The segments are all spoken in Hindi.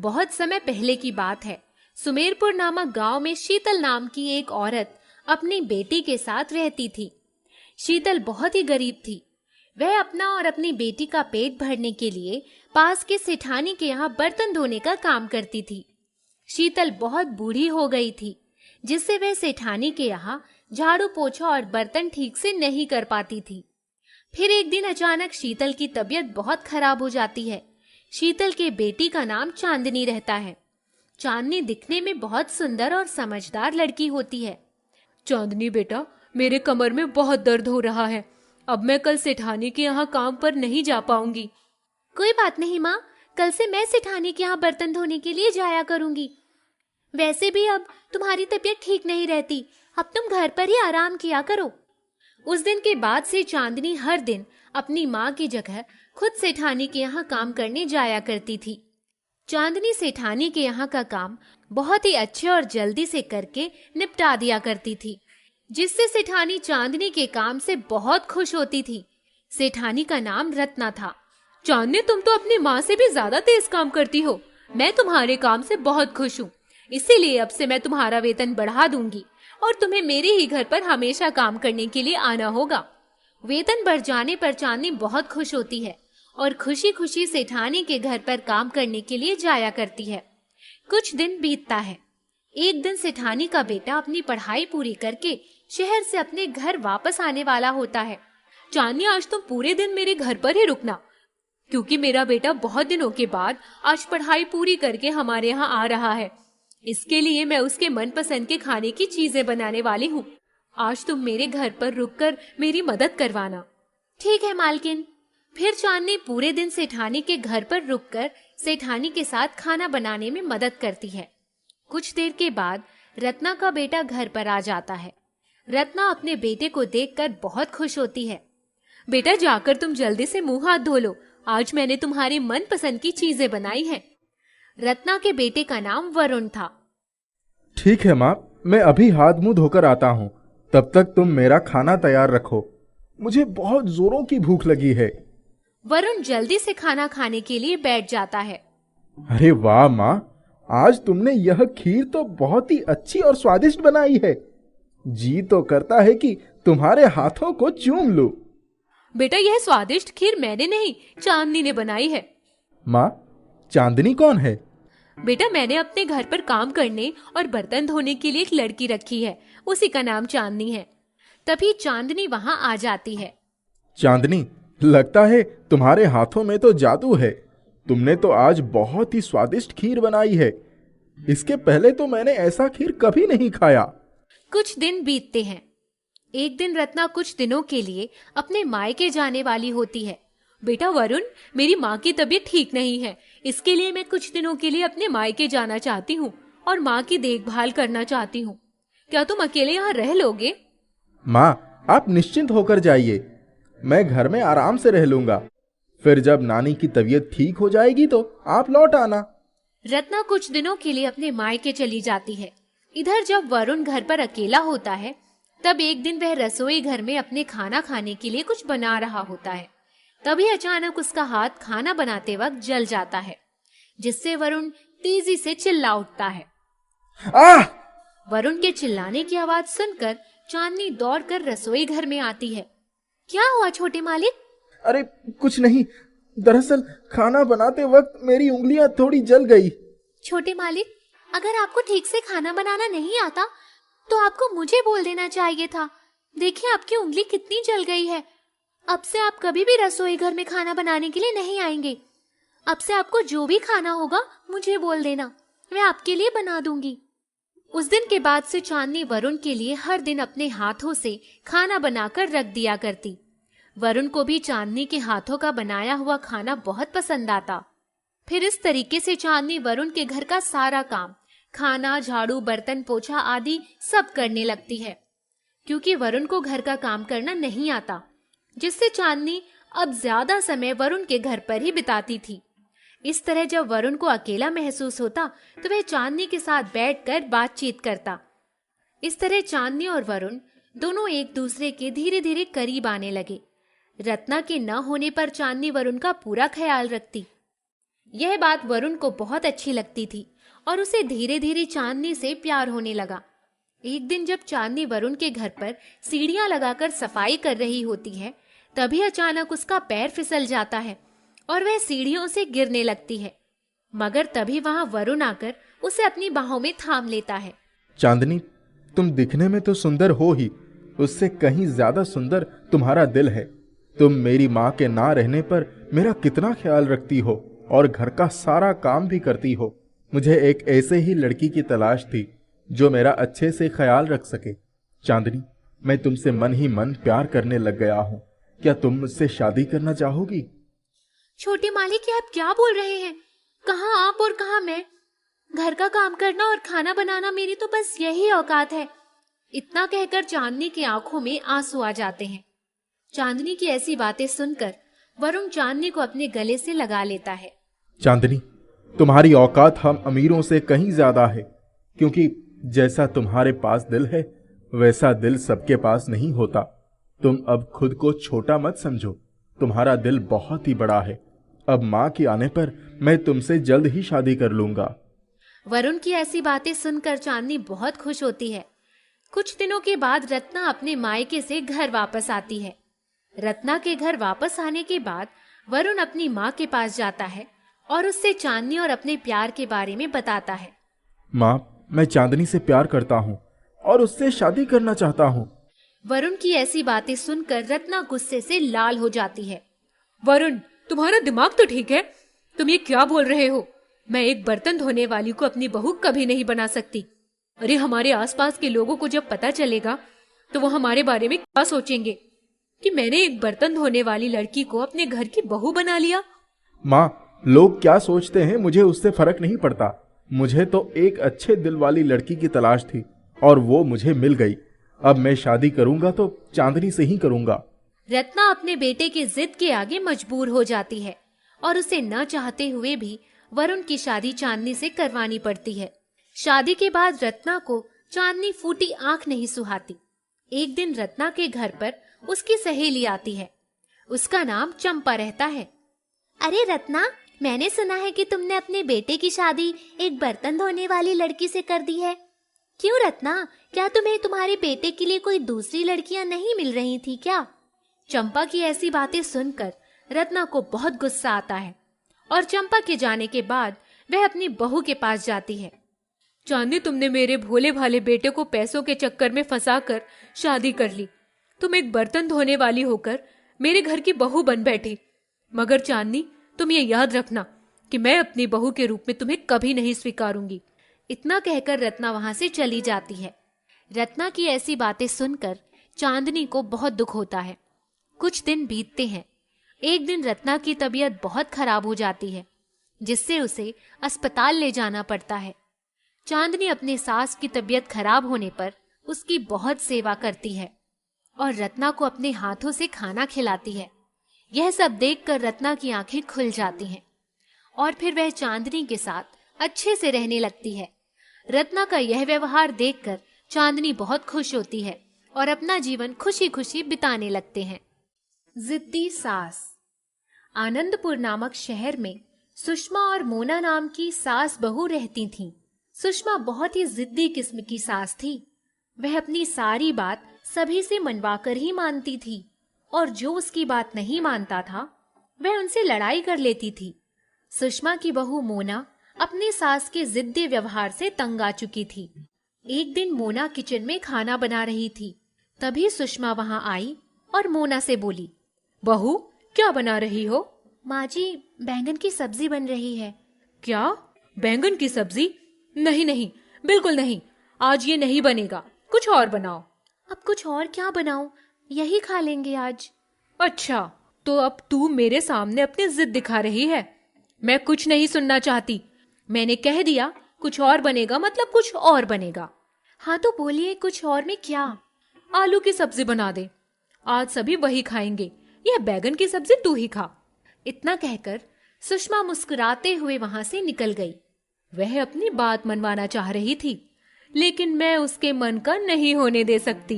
बहुत समय पहले की बात है। सुमेरपुर नामक गांव में शीतल नाम की एक औरत अपनी बेटी के साथ रहती थी। शीतल बहुत ही गरीब थी। वह अपना और अपनी बेटी का पेट भरने के लिए पास के सेठानी के यहाँ बर्तन धोने का काम करती थी। शीतल बहुत बूढ़ी हो गई थी, जिससे वह सेठानी के यहाँ झाड़ू पोछा और बर्तन ठीक से नहीं कर पाती थी। फिर एक दिन अचानक शीतल की तबीयत बहुत खराब हो जाती है। शीतल के बेटी का नाम चांदनी रहता है। चांदनी दिखने में बहुत सुंदर और समझदार लड़की होती है। चांदनी बेटा, मेरे कमर में बहुत दर्द हो रहा है। अब मैं कल सेठानी के यहाँ काम पर नहीं जा पाऊंगी। कोई बात नहीं माँ, कल से मैं सेठानी के यहाँ बर्तन धोने के लिए जाया करूंगी। वैसे भी अब तुम्हारी तबीयत ठीक नहीं रहती, अब तुम घर पर ही आराम किया करो। उस दिन के बाद से चांदनी हर दिन अपनी माँ की जगह खुद सेठानी के यहाँ काम करने जाया करती थी। चांदनी सेठानी के यहाँ का काम बहुत ही अच्छे और जल्दी से करके निपटा दिया करती थी, जिससे सेठानी चांदनी के काम से बहुत खुश होती थी। सेठानी का नाम रत्ना था। चांदनी, तुम तो अपनी माँ से भी ज्यादा तेज काम करती हो। मैं तुम्हारे काम से बहुत खुश हूँ, इसीलिए अब से मैं तुम्हारा वेतन बढ़ा दूंगी और तुम्हें मेरे ही घर पर हमेशा काम करने के लिए आना होगा। वेतन बढ़ जाने पर चांदनी बहुत खुश होती है और खुशी खुशी सेठानी के घर पर काम करने के लिए जाया करती है। कुछ दिन बीतता है। एक दिन सेठानी का बेटा अपनी पढ़ाई पूरी करके शहर से अपने घर वापस आने वाला होता है। चांदनी, आज तुम पूरे दिन मेरे घर पर ही रुकना, क्योंकि मेरा बेटा बहुत दिनों के बाद आज पढ़ाई पूरी करके हमारे यहाँ आ रहा है। इसके लिए मैं उसके मनपसंद के खाने की चीजें बनाने वाली हूँ। आज तुम मेरे घर पर रुककर मेरी मदद करवाना। ठीक है मालकिन। फिर चांदनी पूरे दिन सेठानी के घर पर रुककर सेठानी के साथ खाना बनाने में मदद करती है। कुछ देर के बाद रत्ना का बेटा घर पर आ जाता है। रत्ना अपने बेटे को देखकर बहुत खुश होती है। बेटा, जाकर तुम जल्दी से मुंह हाथ धो लो, आज मैंने तुम्हारी मनपसंद की चीजें बनाई हैं। रत्ना के बेटे का नाम वरुण था। ठीक है माँ, मैं अभी हाथ मुंह धोकर आता हूँ। तब तक तुम मेरा खाना तैयार रखो, मुझे बहुत जोरों की भूख लगी है। वरुण जल्दी से खाना खाने के लिए बैठ जाता है। अरे वाह माँ, आज तुमने यह खीर तो बहुत ही अच्छी और स्वादिष्ट बनाई है। जी तो करता है कि तुम्हारे हाथों को चूम लूं। बेटा, यह स्वादिष्ट खीर मैंने नहीं, चांदनी ने बनाई है। माँ, चांदनी कौन है? बेटा, मैंने अपने घर पर काम करने और बर्तन धोने के लिए एक लड़की रखी है, उसी का नाम चांदनी है। तभी चांदनी वहां आ जाती है। चांदनी, लगता है तुम्हारे हाथों में तो जादू है। तुमने तो आज बहुत ही स्वादिष्ट खीर बनाई है। इसके पहले तो मैंने ऐसा खीर कभी नहीं खाया। कुछ दिन बीतते हैं। एक दिन रत्ना कुछ दिनों के लिए अपने मायके जाने वाली होती है। बेटा वरुण, मेरी माँ की तबीयत ठीक नहीं है, इसके लिए मैं कुछ दिनों के लिए अपने मायके जाना चाहती हूँ और माँ की देखभाल करना चाहती हूँ। क्या तुम अकेले यहाँ रह लोगे? माँ, आप निश्चिंत होकर जाइए, मैं घर में आराम से रह लूंगा। फिर जब नानी की तबीयत ठीक हो जाएगी तो आप लौट आना। रत्ना कुछ दिनों के लिए अपने मायके चली जाती है। इधर जब वरुण घर पर अकेला होता है, तब एक दिन वह रसोई घर में अपने खाना खाने के लिए कुछ बना रहा होता है। तभी अचानक उसका हाथ खाना बनाते वक्त जल जाता है, जिससे वरुण तेजी से चिल्ला उठता है। आह! वरुण के चिल्लाने की आवाज सुनकर चांदनी दौड़कर रसोई घर में आती है। क्या हुआ छोटे मालिक? अरे कुछ नहीं, दरअसल खाना बनाते वक्त मेरी उंगलियां थोड़ी जल गई। छोटे मालिक, अगर आपको ठीक से खाना बनाना नहीं आता तो आपको मुझे बोल देना चाहिए था। देखिए आपकी उंगली कितनी जल गई है। अब से आप कभी भी रसोई घर में खाना बनाने के लिए नहीं आएंगे। अब से आपको जो भी खाना होगा मुझे बोल देना, मैं आपके लिए बना दूंगी। उस दिन के बाद से चांदनी वरुण के लिए हर दिन अपने हाथों से खाना बनाकर रख दिया करती। वरुण को भी चांदनी के हाथों का बनाया हुआ खाना बहुत पसंद आता। फिर इस तरीके से चांदनी वरुण के घर का सारा काम, खाना, झाड़ू, बर्तन, पोछा आदि सब करने लगती है, क्योंकि वरुण को घर का काम करना नहीं आता, जिससे चांदनी अब ज्यादा समय वरुण के घर पर ही बिताती थी। इस तरह जब वरुण को अकेला महसूस होता तो वह चांदनी के साथ बैठकर बातचीत करता। इस तरह चांदनी और वरुण दोनों एक दूसरे के धीरे धीरे करीब आने लगे। रत्ना के न होने पर चांदनी वरुण का पूरा ख्याल रखती। यह बात वरुण को बहुत अच्छी लगती थी और उसे धीरे धीरे चांदनी से प्यार होने लगा। एक दिन जब चांदनी वरुण के घर पर सीढ़ियां लगाकर सफाई कर रही होती है, तभी अचानक उसका पैर फिसल जाता है और वह सीढ़ियों से गिरने लगती है। मगर तभी वहां वरुण आकर उसे अपनी बाहों में थाम लेता है। चांदनी, तुम दिखने में तो सुंदर हो ही, उससे कहीं ज्यादा सुंदर तुम्हारा दिल है। तुम मेरी माँ के ना रहने पर मेरा कितना ख्याल रखती हो और घर का सारा काम भी करती हो। मुझे एक ऐसे ही लड़की की तलाश थी जो मेरा अच्छे से ख्याल रख सके। चांदनी, मैं तुमसे मन ही मन प्यार करने लग गया हूँ। क्या तुम मुझसे शादी करना चाहोगी? छोटे मालिक, ये आप क्या बोल रहे हैं? कहाँ आप और कहाँ मैं? घर का काम करना और खाना बनाना मेरी तो बस यही औकात है। इतना कहकर चांदनी की आंखों में आंसू आ जाते हैं। चांदनी की ऐसी बातें सुनकर वरुण चांदनी को अपने गले से लगा लेता है। चांदनी, तुम्हारी औकात हम अमीरों से कहीं ज्यादा है, क्योंकि जैसा तुम्हारे पास दिल है वैसा दिल सबके पास नहीं होता। तुम अब खुद को छोटा मत समझो, तुम्हारा दिल बहुत ही बड़ा है। अब माँ के आने पर मैं तुमसे जल्द ही शादी कर लूंगा। वरुण की ऐसी बातें सुनकर चांदनी बहुत खुश होती है। कुछ दिनों के बाद रत्ना अपने मायके से घर वापस आती है। रत्ना के घर वापस आने के बाद वरुण अपनी माँ के पास जाता है और उससे चांदनी और अपने प्यार के बारे में बताता है। माँ, मैं चांदनी से प्यार करता हूँ और उससे शादी करना चाहता हूँ। वरुण की ऐसी बातें सुनकर रत्ना गुस्से से लाल हो जाती है। वरुण, तुम्हारा दिमाग तो ठीक है? तुम ये क्या बोल रहे हो? मैं एक बर्तन धोने वाली को अपनी बहू कभी नहीं बना सकती। अरे, हमारे आसपास के लोगों को जब पता चलेगा तो वो हमारे बारे में क्या सोचेंगे कि मैंने एक बर्तन धोने वाली लड़की को अपने घर की बहू बना लिया। माँ, लोग क्या सोचते हैं मुझे उससे फर्क नहीं पड़ता। मुझे तो एक अच्छे दिल वाली लड़की की तलाश थी और वो मुझे मिल गई। अब मैं शादी करूंगा तो चांदनी से ही करूंगा। रत्ना अपने बेटे की जिद के आगे मजबूर हो जाती है और उसे न चाहते हुए भी वरुण की शादी चांदनी से करवानी पड़ती है। शादी के बाद रत्ना को चांदनी फूटी आंख नहीं सुहाती। एक दिन रत्ना के घर पर उसकी सहेली आती है। उसका नाम चंपा रहता है। अरे रत्ना, मैंने सुना है कि तुमने अपने बेटे की शादी एक बर्तन धोने वाली लड़की से कर दी है। क्यों रत्ना, क्या तुम्हें तुम्हारे बेटे के लिए कोई दूसरी लड़कियां नहीं मिल रही थी क्या? चंपा की ऐसी बातें सुनकर रत्ना को बहुत गुस्सा आता है और चंपा के जाने के बाद वह अपनी बहू के पास जाती है। चांदनी, तुमने मेरे भोले भाले बेटे को पैसों के चक्कर में फंसाकर शादी कर ली। तुम एक बर्तन धोने वाली होकर मेरे घर की बहू बन बैठी। मगर चांदनी, तुम ये याद रखना कि मैं अपनी बहू के रूप में तुम्हें कभी नहीं स्वीकारूंगी। इतना कहकर रत्ना वहां से चली जाती है। रत्ना की ऐसी बातें सुनकर चांदनी को बहुत दुख होता है। कुछ दिन बीतते हैं। एक दिन रत्ना की तबीयत बहुत खराब हो जाती है, जिससे उसे अस्पताल ले जाना पड़ता है। चांदनी अपने सास की तबीयत खराब होने पर उसकी बहुत सेवा करती है और रत्ना को अपने हाथों से खाना खिलाती है। यह सब देखकर रत्ना की आंखें खुल जाती हैं और फिर वह चांदनी के साथ अच्छे से रहने लगती है। रत्ना का यह व्यवहार देखकर चांदनी बहुत खुश होती है और अपना जीवन खुशी खुशी बिताने लगते हैं। जिद्दी सास। आनंदपुर नामक शहर में सुषमा और मोना नाम की सास बहू रहती थीं। सुषमा बहुत ही जिद्दी किस्म की सास थी। वह अपनी सारी बात सभी से मनवाकर ही मानती थी और जो उसकी बात नहीं मानता था वह उनसे लड़ाई कर लेती थी। सुषमा की बहू मोना अपनी सास के जिद्दी व्यवहार से तंग आ चुकी थी। एक दिन मोना किचन में खाना बना रही थी। तभी सुषमा वहां आई और मोना से बोली, बहू, क्या बना रही हो? माँ जी, बैंगन की सब्जी बन रही है। क्या? बैंगन की सब्जी? नहीं नहीं, बिल्कुल नहीं, आज ये नहीं बनेगा, कुछ और बनाओ। अब कुछ और क्या बनाऊं? यही खा लेंगे आज। अच्छा, तो अब तू मेरे सामने अपनी जिद दिखा रही है। मैं कुछ नहीं सुनना चाहती। मैंने कह दिया कुछ और बनेगा मतलब कुछ और बनेगा। हाँ तो बोलिए, कुछ और में क्या? आलू की सब्जी बना दे, आज सभी वही खाएंगे। यह बैगन की सब्जी तू ही खा। इतना कहकर सुषमा मुस्कुराते हुए वहां से निकल गई। वह अपनी बात मनवाना चाह रही थी, लेकिन मैं उसके मन का नहीं होने दे सकती।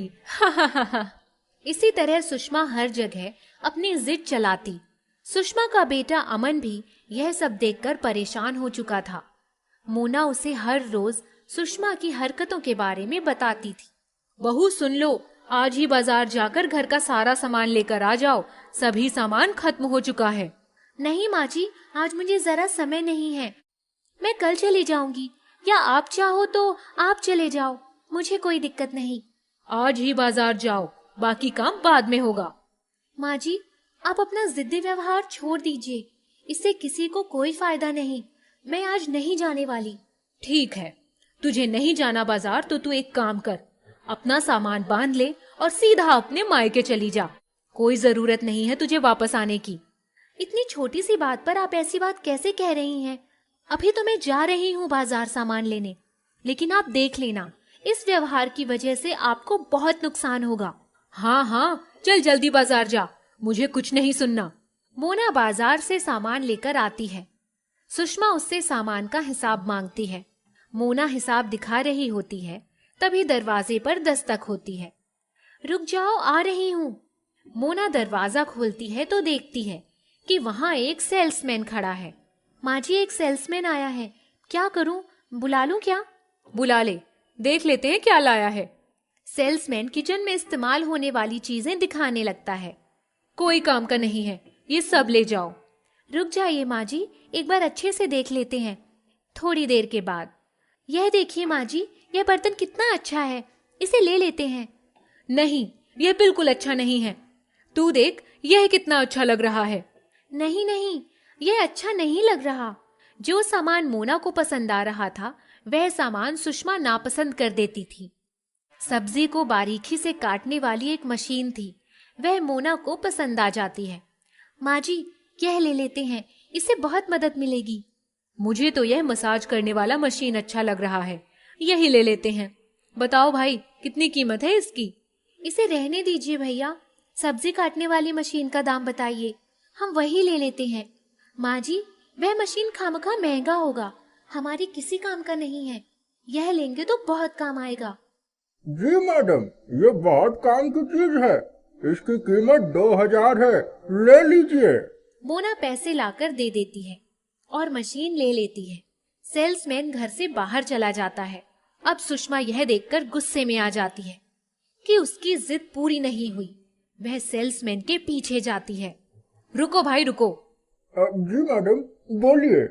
इसी तरह सुषमा हर जगह अपनी जिद चलाती। सुषमा का बेटा अमन भी यह सब देखकर परेशान हो चुका था। मोना उसे हर रोज सुषमा की हरकतों के बारे में बताती थी। बहू सुन लो, आज ही बाजार जाकर घर का सारा सामान लेकर आ जाओ, सभी सामान खत्म हो चुका है। नहीं माँ जी, आज मुझे जरा समय नहीं है, मैं कल चली जाऊंगी, या आप चाहो तो आप चले जाओ, मुझे कोई दिक्कत नहीं। आज ही बाजार जाओ, बाकी काम बाद में होगा। माँ जी, आप अपना जिद्दी व्यवहार छोड़ दीजिए, इससे किसी को कोई फायदा नहीं, मैं आज नहीं जाने वाली। ठीक है, तुझे नहीं जाना बाजार तो तू एक काम कर, अपना सामान बांध ले और सीधा अपने मायके चली जा, कोई जरूरत नहीं है तुझे वापस आने की। इतनी छोटी सी बात पर आप ऐसी बात कैसे कह रही हैं? अभी तो मैं जा रही हूँ बाजार सामान लेने, लेकिन आप देख लेना, इस व्यवहार की वजह से आपको बहुत नुकसान होगा। हाँ हाँ, चल जल्दी बाजार जा, मुझे कुछ नहीं सुनना। मोना बाजार से सामान लेकर आती है। सुषमा उससे सामान का हिसाब मांगती है। मोना हिसाब दिखा रही होती है, तभी दरवाजे पर दस्तक होती है। रुक जाओ, आ रही हूँ। मोना दरवाजा खोलती है तो देखती है कि वहाँ एक सेल्समैन खड़ा है। माँ जी, एक सेल्समैन आया है, क्या करूं, बुला लूं क्या? बुला ले, देख लेते हैं क्या लाया है। सेल्समैन किचन में इस्तेमाल होने वाली चीजें दिखाने लगता है। कोई काम का नहीं है, ये सब ले जाओ। रुक जाइए माँ जी, एक बार अच्छे से देख लेते हैं। थोड़ी देर के बाद, यह देखिए माँ जी, यह बर्तन कितना अच्छा है, इसे ले लेते हैं। नहीं, यह बिल्कुल अच्छा नहीं है, तू देख यह कितना अच्छा लग रहा है। नहीं नहीं, यह अच्छा नहीं लग रहा। जो सामान मोना को पसंद आ रहा था, वह सामान सुषमा नापसंद कर देती थी। सब्जी को बारीकी से काटने वाली एक मशीन थी, वह मोना को पसंद आ जाती है। माँ जी, यह ले लेते हैं, इससे बहुत मदद मिलेगी। मुझे तो यह मसाज करने वाला मशीन अच्छा लग रहा है, यही ले लेते हैं। बताओ भाई, कितनी कीमत है इसकी? इसे रहने दीजिए भैया, सब्जी काटने वाली मशीन का दाम बताइए, हम वही ले लेते हैं। माँ जी, वह मशीन खामखा महंगा होगा, हमारी किसी काम का नहीं है, यह लेंगे तो बहुत काम आएगा। जी मैडम, ये बहुत काम की चीज है, इसकी कीमत 2000 है, ले लीजिए। मोना पैसे लाकर दे देती है और मशीन ले लेती है। सेल्समैन घर से बाहर चला जाता है। अब सुषमा यह देखकर गुस्से में आ जाती है कि उसकी जिद पूरी नहीं हुई। वह सेल्समैन के पीछे जाती है। रुको भाई रुको। जी मैडम, बोलिए।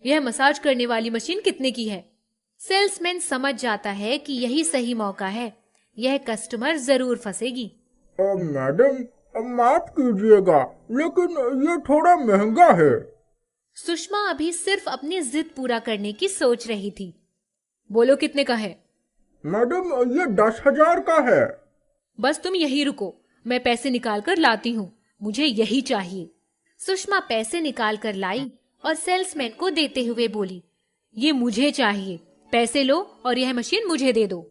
यह मसाज करने वाली मशीन कितने की है? सेल्समैन समझ जाता है कि यही सही मौका है, यह कस्टमर जरूर फंसेगी। मैडम, माफ कीजिएगा, लेकिन ये थोड़ा महंगा है। सुषमा अभी सिर्फ अपनी जिद पूरा करने की सोच रही थी। बोलो कितने का है? मैडम, ये 10,000 का है। बस तुम यही रुको, मैं पैसे निकाल कर लाती हूँ, मुझे यही चाहिए। सुषमा पैसे निकाल कर लाई और सेल्समैन को देते हुए बोली, ये मुझे चाहिए, पैसे लो और यह मशीन मुझे दे दो।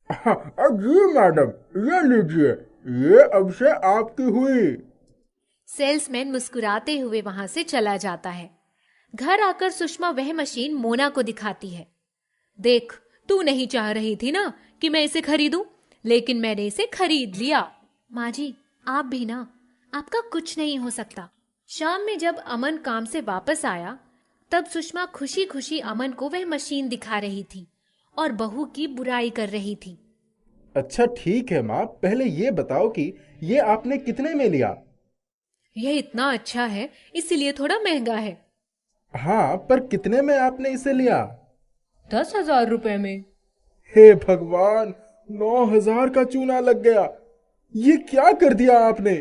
जी मैडम, ये लीजिए, ये अब से आपकी हुई। सेल्समैन मुस्कुराते हुए वहां से चला जाता है। घर आकर सुषमा वह मशीन मोना को दिखाती है। देख, तू नहीं चाह रही थी ना कि मैं इसे खरीदूं, लेकिन मैंने इसे खरीद लिया। माँ जी, आप भी ना, आपका कुछ नहीं हो सकता। शाम में जब अमन काम से वापस आया, तब सुषमा खुशी खुशी अमन को वह मशीन दिखा रही थी और बहू की बुराई कर रही थी। अच्छा ठीक है माँ, पहले ये बताओ कि ये आपने कितने में लिया? यह इतना अच्छा है, इसलिए थोड़ा महंगा है। हाँ, पर कितने में आपने इसे लिया? 10,000 रुपए में। हे भगवान, 9,000 का चूना लग गया। ये क्या कर दिया आपने?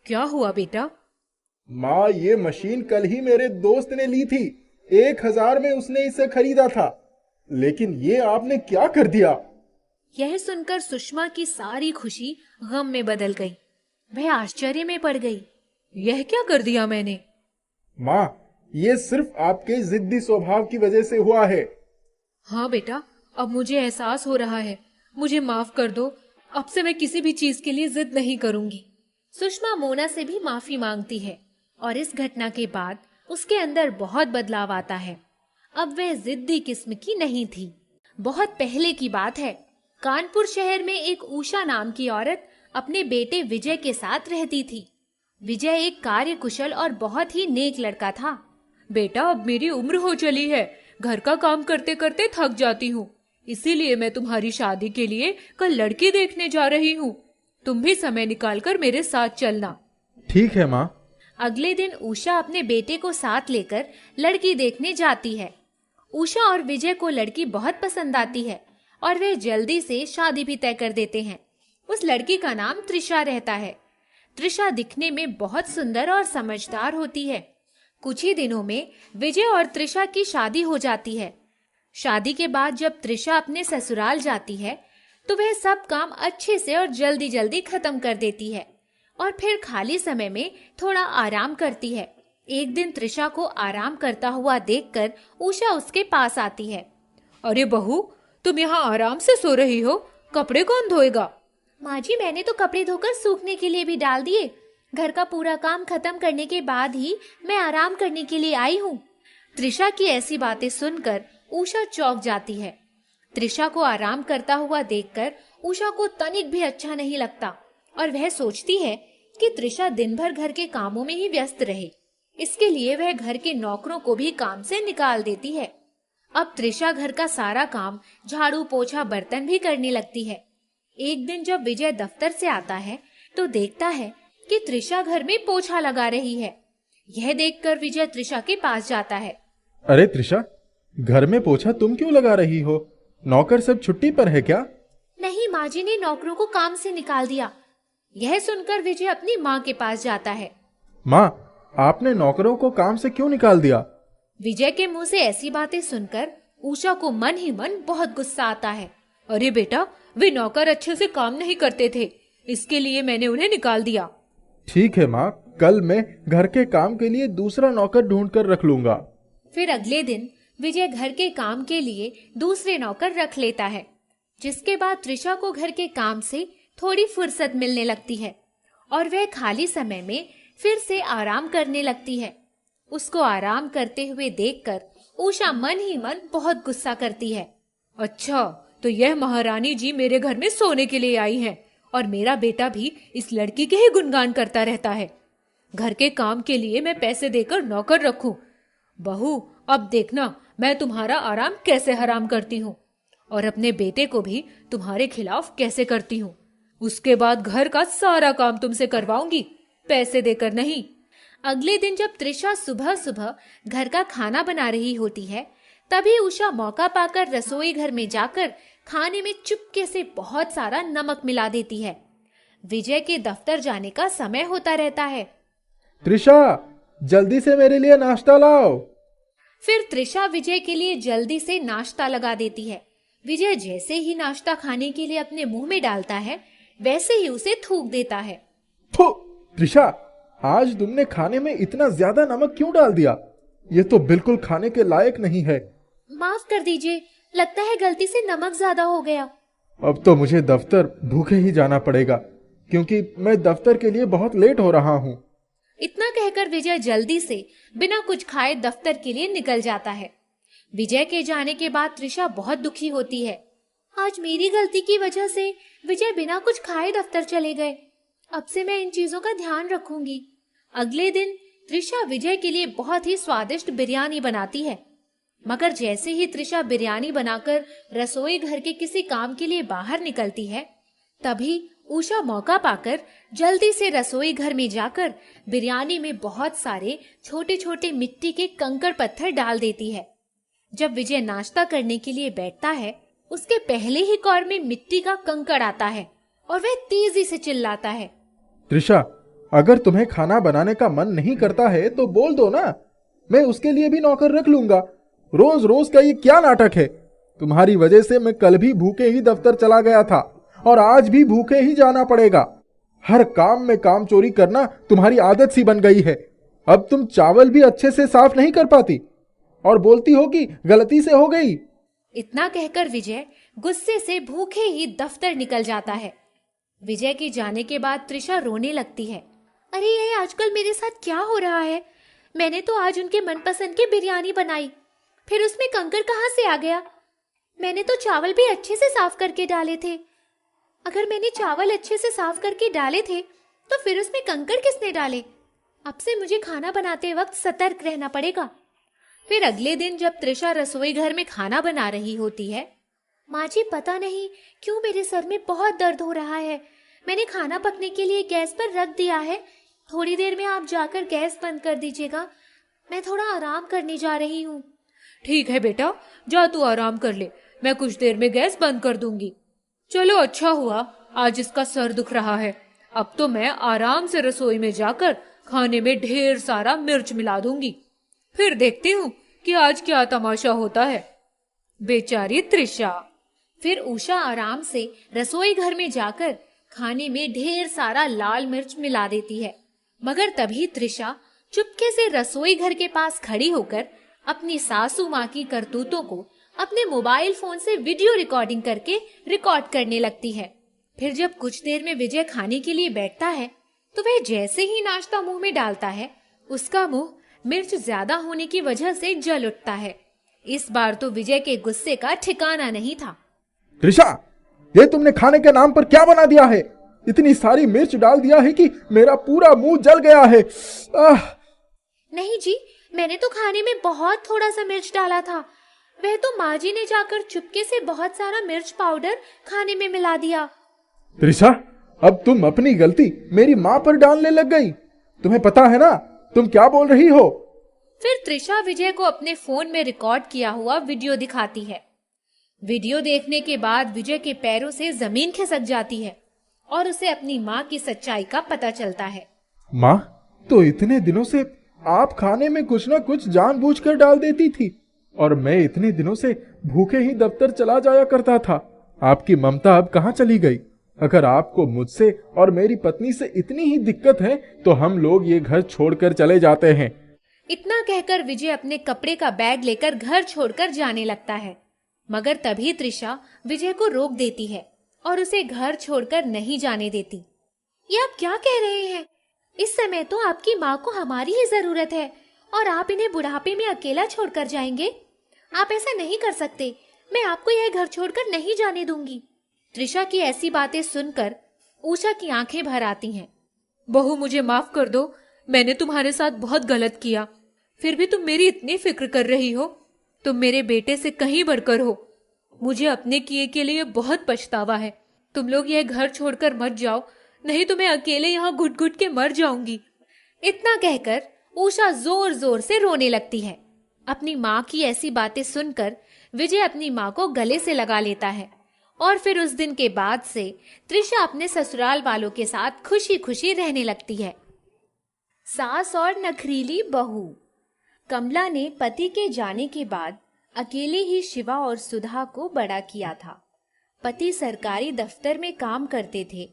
क्या हुआ बेटा? माँ, ये मशीन कल ही मेरे दोस्त ने ली थी, 1,000 में उसने इसे खरीदा था, लेकिन ये आपने क्या कर दिया? यह सुनकर सुषमा की सारी खुशी गम में बदल गई। वह आश्चर्य में पड़ गई। यह क्या कर दिया मैंने? माँ, ये सिर्फ आपके जिद्दी स्वभाव की वजह से हुआ है। हाँ बेटा, अब मुझे एहसास हो रहा है, मुझे माफ कर दो, अब से मैं किसी भी चीज के लिए जिद नहीं करूंगी। सुषमा मोना से भी माफी मांगती है और इस घटना के बाद उसके अंदर बहुत बदलाव आता है। अब वह जिद्दी किस्म की नहीं थी। बहुत पहले की बात है, कानपुर शहर में एक उषा नाम की औरत अपने बेटे विजय के साथ रहती थी। विजय एक कार्य कुशल और बहुत ही नेक लड़का था। बेटा, अब मेरी उम्र हो चली है, घर का काम करते करते थक जाती हूँ, इसीलिए मैं तुम्हारी शादी के लिए कल लड़की देखने जा रही हूँ। तुम भी समय निकालकर मेरे साथ चलना। ठीक है माँ। अगले दिन उषा अपने बेटे को साथ लेकर लड़की देखने जाती है। उषा और विजय को लड़की बहुत पसंद आती है और वे जल्दी से शादी भी तय कर देते हैं। उस लड़की का नाम त्रिशा रहता है। त्रिशा दिखने में बहुत सुंदर और समझदार होती है। कुछ ही दिनों में विजय और त्रिशा की शादी हो जाती है। शादी के बाद जब त्रिशा अपने ससुराल जाती है तो वह सब काम अच्छे से और जल्दी जल्दी खत्म कर देती है और फिर खाली समय में थोड़ा आराम करती है। एक दिन त्रिशा को आराम करता हुआ देखकर उषा उसके पास आती है। अरे बहू, तुम यहाँ आराम से सो रही हो, कपड़े कौन धोएगा? माँ जी, मैंने तो कपड़े धोकर सूखने के लिए भी डाल दिए। घर का पूरा काम खत्म करने के बाद ही मैं आराम करने के लिए आई हूँ। त्रिशा की ऐसी बातें सुनकर उषा चौंक जाती है। त्रिशा को आराम करता हुआ देखकर उषा को तनिक भी अच्छा नहीं लगता और वह सोचती है कि त्रिशा दिन भर घर के कामों में ही व्यस्त रहे। इसके लिए वह घर के नौकरों को भी काम से निकाल देती है। अब त्रिशा घर का सारा काम, झाड़ू पोछा, बर्तन भी करने लगती है। एक दिन जब विजय दफ्तर से आता है तो देखता है कि त्रिशा घर में पोछा लगा रही है। यह देखकर विजय त्रिशा के पास जाता है। अरे त्रिशा, घर में पोछा तुम क्यों लगा रही हो? नौकर सब छुट्टी पर है क्या? नहीं, माँ जी ने नौकरों को काम से निकाल दिया। यह सुनकर विजय अपनी माँ के पास जाता है। माँ, आपने नौकरों को काम से क्यों निकाल दिया? विजय के मुंह से ऐसी बातें सुनकर उषा को मन ही मन बहुत गुस्सा आता है। अरे बेटा, वे नौकर अच्छे से काम नहीं करते थे, इसके लिए मैंने उन्हें निकाल दिया। ठीक है माँ, कल मैं घर के काम के लिए दूसरा नौकर ढूंढ कर रख लूंगा। फिर अगले दिन विजय घर के काम के लिए दूसरे नौकर रख लेता है, जिसके बाद त्रिशा को घर के काम से थोड़ी फुर्सत मिलने लगती है और वह खाली समय में फिर से आराम करने लगती है। उसको आराम करते हुए देखकर उषा मन ही मन बहुत गुस्सा करती है। अच्छा, तो यह महारानी जी मेरे घर में सोने के लिए आई हैं और मेरा बेटा भी इस लड़की के ही गुणगान करता रहता है। घर के काम के लिए मैं पैसे देकर नौकर रखूं। बहू, अब देखना मैं तुम्हारा आराम कैसे हराम करती हूँ और अपने बेटे को भी तुम्हारे खिलाफ कैसे करती हूँ। उसके बाद घर का सारा काम तुमसे करवाऊंगी, पैसे देकर नहीं। अगले दिन जब त्रिशा सुबह सुबह घर का खाना बना रही होती है, तभी उषा मौका पाकर रसोई घर में जाकर खाने में चुपके से बहुत सारा नमक मिला देती है। विजय के दफ्तर जाने का समय होता रहता है। त्रिशा, जल्दी से मेरे लिए नाश्ता लाओ। फिर त्रिशा विजय के लिए जल्दी से नाश्ता लगा देती है। विजय जैसे ही नाश्ता खाने के लिए अपने मुंह में डालता है, वैसे ही उसे थूक देता है। थू! त्रिशा, आज तुमने खाने में इतना ज्यादा नमक क्यों डाल दिया? ये तो बिल्कुल खाने के लायक नहीं है। माफ कर दीजिए, लगता है गलती से नमक ज्यादा हो गया। अब तो मुझे दफ्तर भूखे ही जाना पड़ेगा, क्योंकि मैं दफ्तर के लिए बहुत लेट हो रहा हूँ। इतना कहकर विजय जल्दी से बिना कुछ खाए दफ्तर के लिए निकल जाता है। विजय के जाने के बाद त्रिशा बहुत दुखी होती है। आज मेरी गलती की वजह से विजय बिना कुछ खाए दफ्तर चले गए। अब से मैं इन चीजों का ध्यान रखूंगी। अगले दिन त्रिशा विजय के लिए बहुत ही स्वादिष्ट बिरयानी बनाती है, मगर जैसे ही त्रिशा बिरयानी बनाकर रसोई घर के किसी काम के लिए बाहर निकलती है, तभी उषा मौका पाकर जल्दी से रसोई घर में जाकर बिरयानी में बहुत सारे छोटे छोटे मिट्टी के कंकड़ पत्थर डाल देती है। जब विजय नाश्ता करने के लिए बैठता है, उसके पहले ही कौर में मिट्टी का कंकड़ आता है और वह तेजी से चिल्लाता है। त्रिशा, अगर तुम्हें खाना बनाने का मन नहीं करता है तो बोल दो ना, मैं उसके लिए भी नौकर रख लूंगा। रोज रोज का ये क्या नाटक है? तुम्हारी वजह से मैं कल भी भूखे ही दफ्तर चला गया था और आज भी भूखे ही जाना पड़ेगा। हर काम में काम चोरी करना तुम्हारी आदत सी बन गई है। अब तुम चावल भी अच्छे से साफ नहीं कर पाती और बोलती हो कि गलती से हो गई। इतना कहकर विजय गुस्से से भूखे ही दफ्तर निकल जाता है। विजय के जाने के बाद त्रिशा रोने लगती है। अरे ये आजकल मेरे साथ क्या हो रहा है? मैंने तो आज उनके मनपसंद की बिरयानी बनाई, फिर उसमें कंकड़ कहाँ से आ गया? मैंने तो चावल भी अच्छे से साफ करके डाले थे। अगर मैंने चावल अच्छे से साफ करके डाले थे तो फिर उसमें कंकड़ किसने डाले? अब से मुझे खाना बनाते वक्त सतर्क रहना पड़ेगा। फिर अगले दिन जब त्रिशा रसोई घर में खाना बना रही होती है, माँ जी पता नहीं क्यों मेरे सर में बहुत दर्द हो रहा है। मैंने खाना पकने के लिए गैस पर रख दिया है। थोड़ी देर में आप जाकर गैस बंद कर दीजिएगा। मैं थोड़ा आराम करने जा रही हूँ। ठीक है बेटा, जा तू आराम कर ले, मैं कुछ देर में गैस बंद कर दूंगी। चलो अच्छा हुआ आज इसका सर दुख रहा है। अब तो मैं आराम से रसोई में जाकर खाने में ढेर सारा मिर्च मिला दूंगी। फिर देखती हूँ कि आज क्या तमाशा होता है। बेचारी त्रिशा। फिर उषा आराम से रसोई घर में जाकर खाने में ढेर सारा लाल मिर्च मिला देती है। मगर तभी त्रिशा चुपके से रसोई घर के पास खड़ी होकर अपनी सासू माँ की करतूतों को अपने मोबाइल फोन से वीडियो रिकॉर्डिंग करके रिकॉर्ड करने लगती है। फिर जब कुछ देर में विजय खाने के लिए बैठता है तो वह जैसे ही नाश्ता मुंह में डालता है, उसका मुंह मिर्च ज्यादा होने की वजह से जल उठता है। इस बार तो विजय के गुस्से का ठिकाना नहीं था। त्रिशा, ये तुमने खाने के नाम पर क्या बना दिया है? इतनी सारी मिर्च डाल दिया है कि मेरा पूरा मुंह जल गया है। नहीं जी, मैंने तो खाने में बहुत थोड़ा सा मिर्च डाला था। वह तो माँ जी ने जाकर चुपके से बहुत सारा मिर्च पाउडर खाने में मिला दिया। त्रिशा, अब तुम अपनी गलती मेरी माँ पर डालने लग गई। तुम्हें पता है ना तुम क्या बोल रही हो? फिर त्रिशा विजय को अपने फोन में रिकॉर्ड किया हुआ वीडियो दिखाती है। वीडियो देखने के बाद विजय के पैरों से जमीन खिसक जाती है और उसे अपनी माँ की सच्चाई का पता चलता है। माँ, तो इतने दिनों से आप खाने में कुछ ना कुछ जानबूझकर डाल देती थी और मैं इतने दिनों से भूखे ही दफ्तर चला जाया करता था। आपकी ममता अब कहाँ चली गई? अगर आपको मुझसे और मेरी पत्नी से इतनी ही दिक्कत है तो हम लोग ये घर छोड़कर चले जाते हैं। इतना कहकर विजय अपने कपड़े का बैग लेकर घर छोड़कर जाने लगता है। मगर तभी त्रिशा विजय को रोक देती है और उसे घर छोड़कर नहीं जाने देती। ये आप क्या कह रहे हैं? इस समय तो आपकी माँ को हमारी ही जरूरत है और आप इन्हें बुढ़ापे में अकेला छोड़कर जाएंगे? आप ऐसा नहीं कर सकते। मैं आपको यह घर छोड़कर नहीं जाने दूंगी। त्रिशा की ऐसी बातें सुनकर उषा की आंखें भर आती हैं। बहू, मुझे माफ कर दो, मैंने तुम्हारे साथ बहुत गलत किया। फिर भी तुम मेरी इतनी फिक्र कर रही हो। तुम मेरे बेटे से कहीं बढ़कर हो। मुझे अपने किए के लिए बहुत पछतावा है। तुम लोग यह घर छोड़कर मत जाओ, नहीं तो मैं अकेले यहाँ घुट घुट के मर जाऊंगी। इतना कहकर उषा जोर जोर से रोने लगती है। अपनी माँ की ऐसी बातें सुनकर विजय अपनी माँ को गले से लगा लेता है और फिर उस दिन के बाद से त्रिशा अपने ससुराल वालों के साथ खुशी खुशी रहने लगती है। सास और नखरीली बहू। कमला ने पति के जाने के बाद अकेले ही शिवा और सुधा को बड़ा किया था। पति सरकारी दफ्तर में काम करते थे,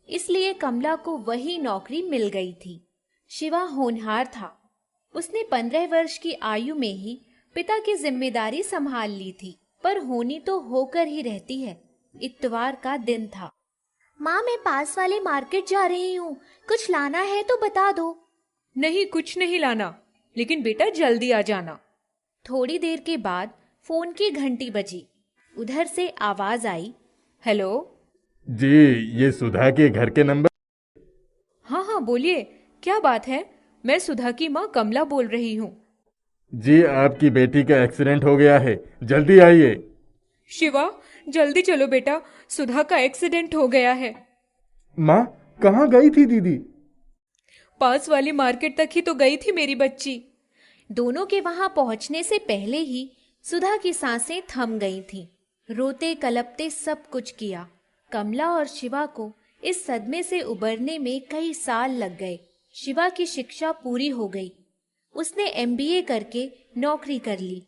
इसलिए कमला को वही नौकरी मिल गई थी। शिवा होनहार था। उसने 15 वर्ष की आयु में ही पिता की जिम्मेदारी संभाल ली थी, पर होनी तो होकर ही रहती है। इतवार का दिन था। माँ, मैं पास वाले मार्केट जा रही हूँ, कुछ लाना है तो बता दो। नहीं, कुछ नहीं लाना, लेकिन बेटा जल्दी आ जाना। थोड़ी देर के बाद फोन की घंटी बजी। उधर से आवाज आई, हेलो जी, ये सुधा के घर के नंबर? हाँ हाँ बोलिए, क्या बात है? मैं सुधा की माँ कमला बोल रही हूँ। जी, आपकी बेटी का एक्सीडेंट हो गया है, जल्दी आइए। शिवा, जल्दी चलो बेटा, सुधा का एक्सीडेंट हो गया है। माँ, कहाँ गई थी दीदी? पास वाली मार्केट तक ही तो गई थी मेरी बच्ची। दोनों के वहां पहुंचने से पहले ही सुधा की सांसें थम गई थीं। रोते कलपते सब कुछ किया। कमला और शिवा को इस सदमे से उबरने में कई साल लग गए। शिवा की शिक्षा पूरी हो गई। उसने MBA करके नौकरी कर ली।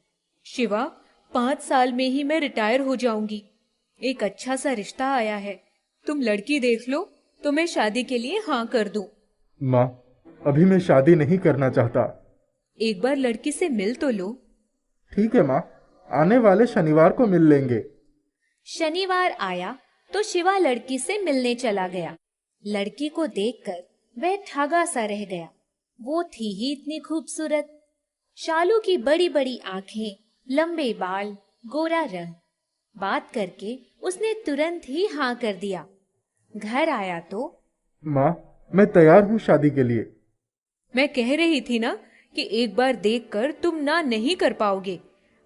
शिवा, 5 साल में ही मैं रिटायर हो जाऊंगी। एक अच्छा सा रिश्ता आया है, तुम लड़की देख लो तो मैं शादी के लिए हाँ कर दूं। माँ, अभी मैं शादी नहीं करना चाहता। एक बार लड़की से मिल तो लो। ठीक है माँ, आने वाले शनिवार को मिल लेंगे। शनिवार आया तो शिवा लड़की से मिलने चला गया। लड़की को देखकर वह ठगा सा रह गया। वो थी ही इतनी खूबसूरत। शालू की बड़ी बड़ी आंखें, लंबे बाल, गोरा रंग। बात करके उसने तुरंत ही हाँ कर दिया। घर आया तो, माँ, मैं तैयार हूँ शादी के लिए। मैं कह रही थी ना कि एक बार देखकर तुम ना नहीं कर पाओगे।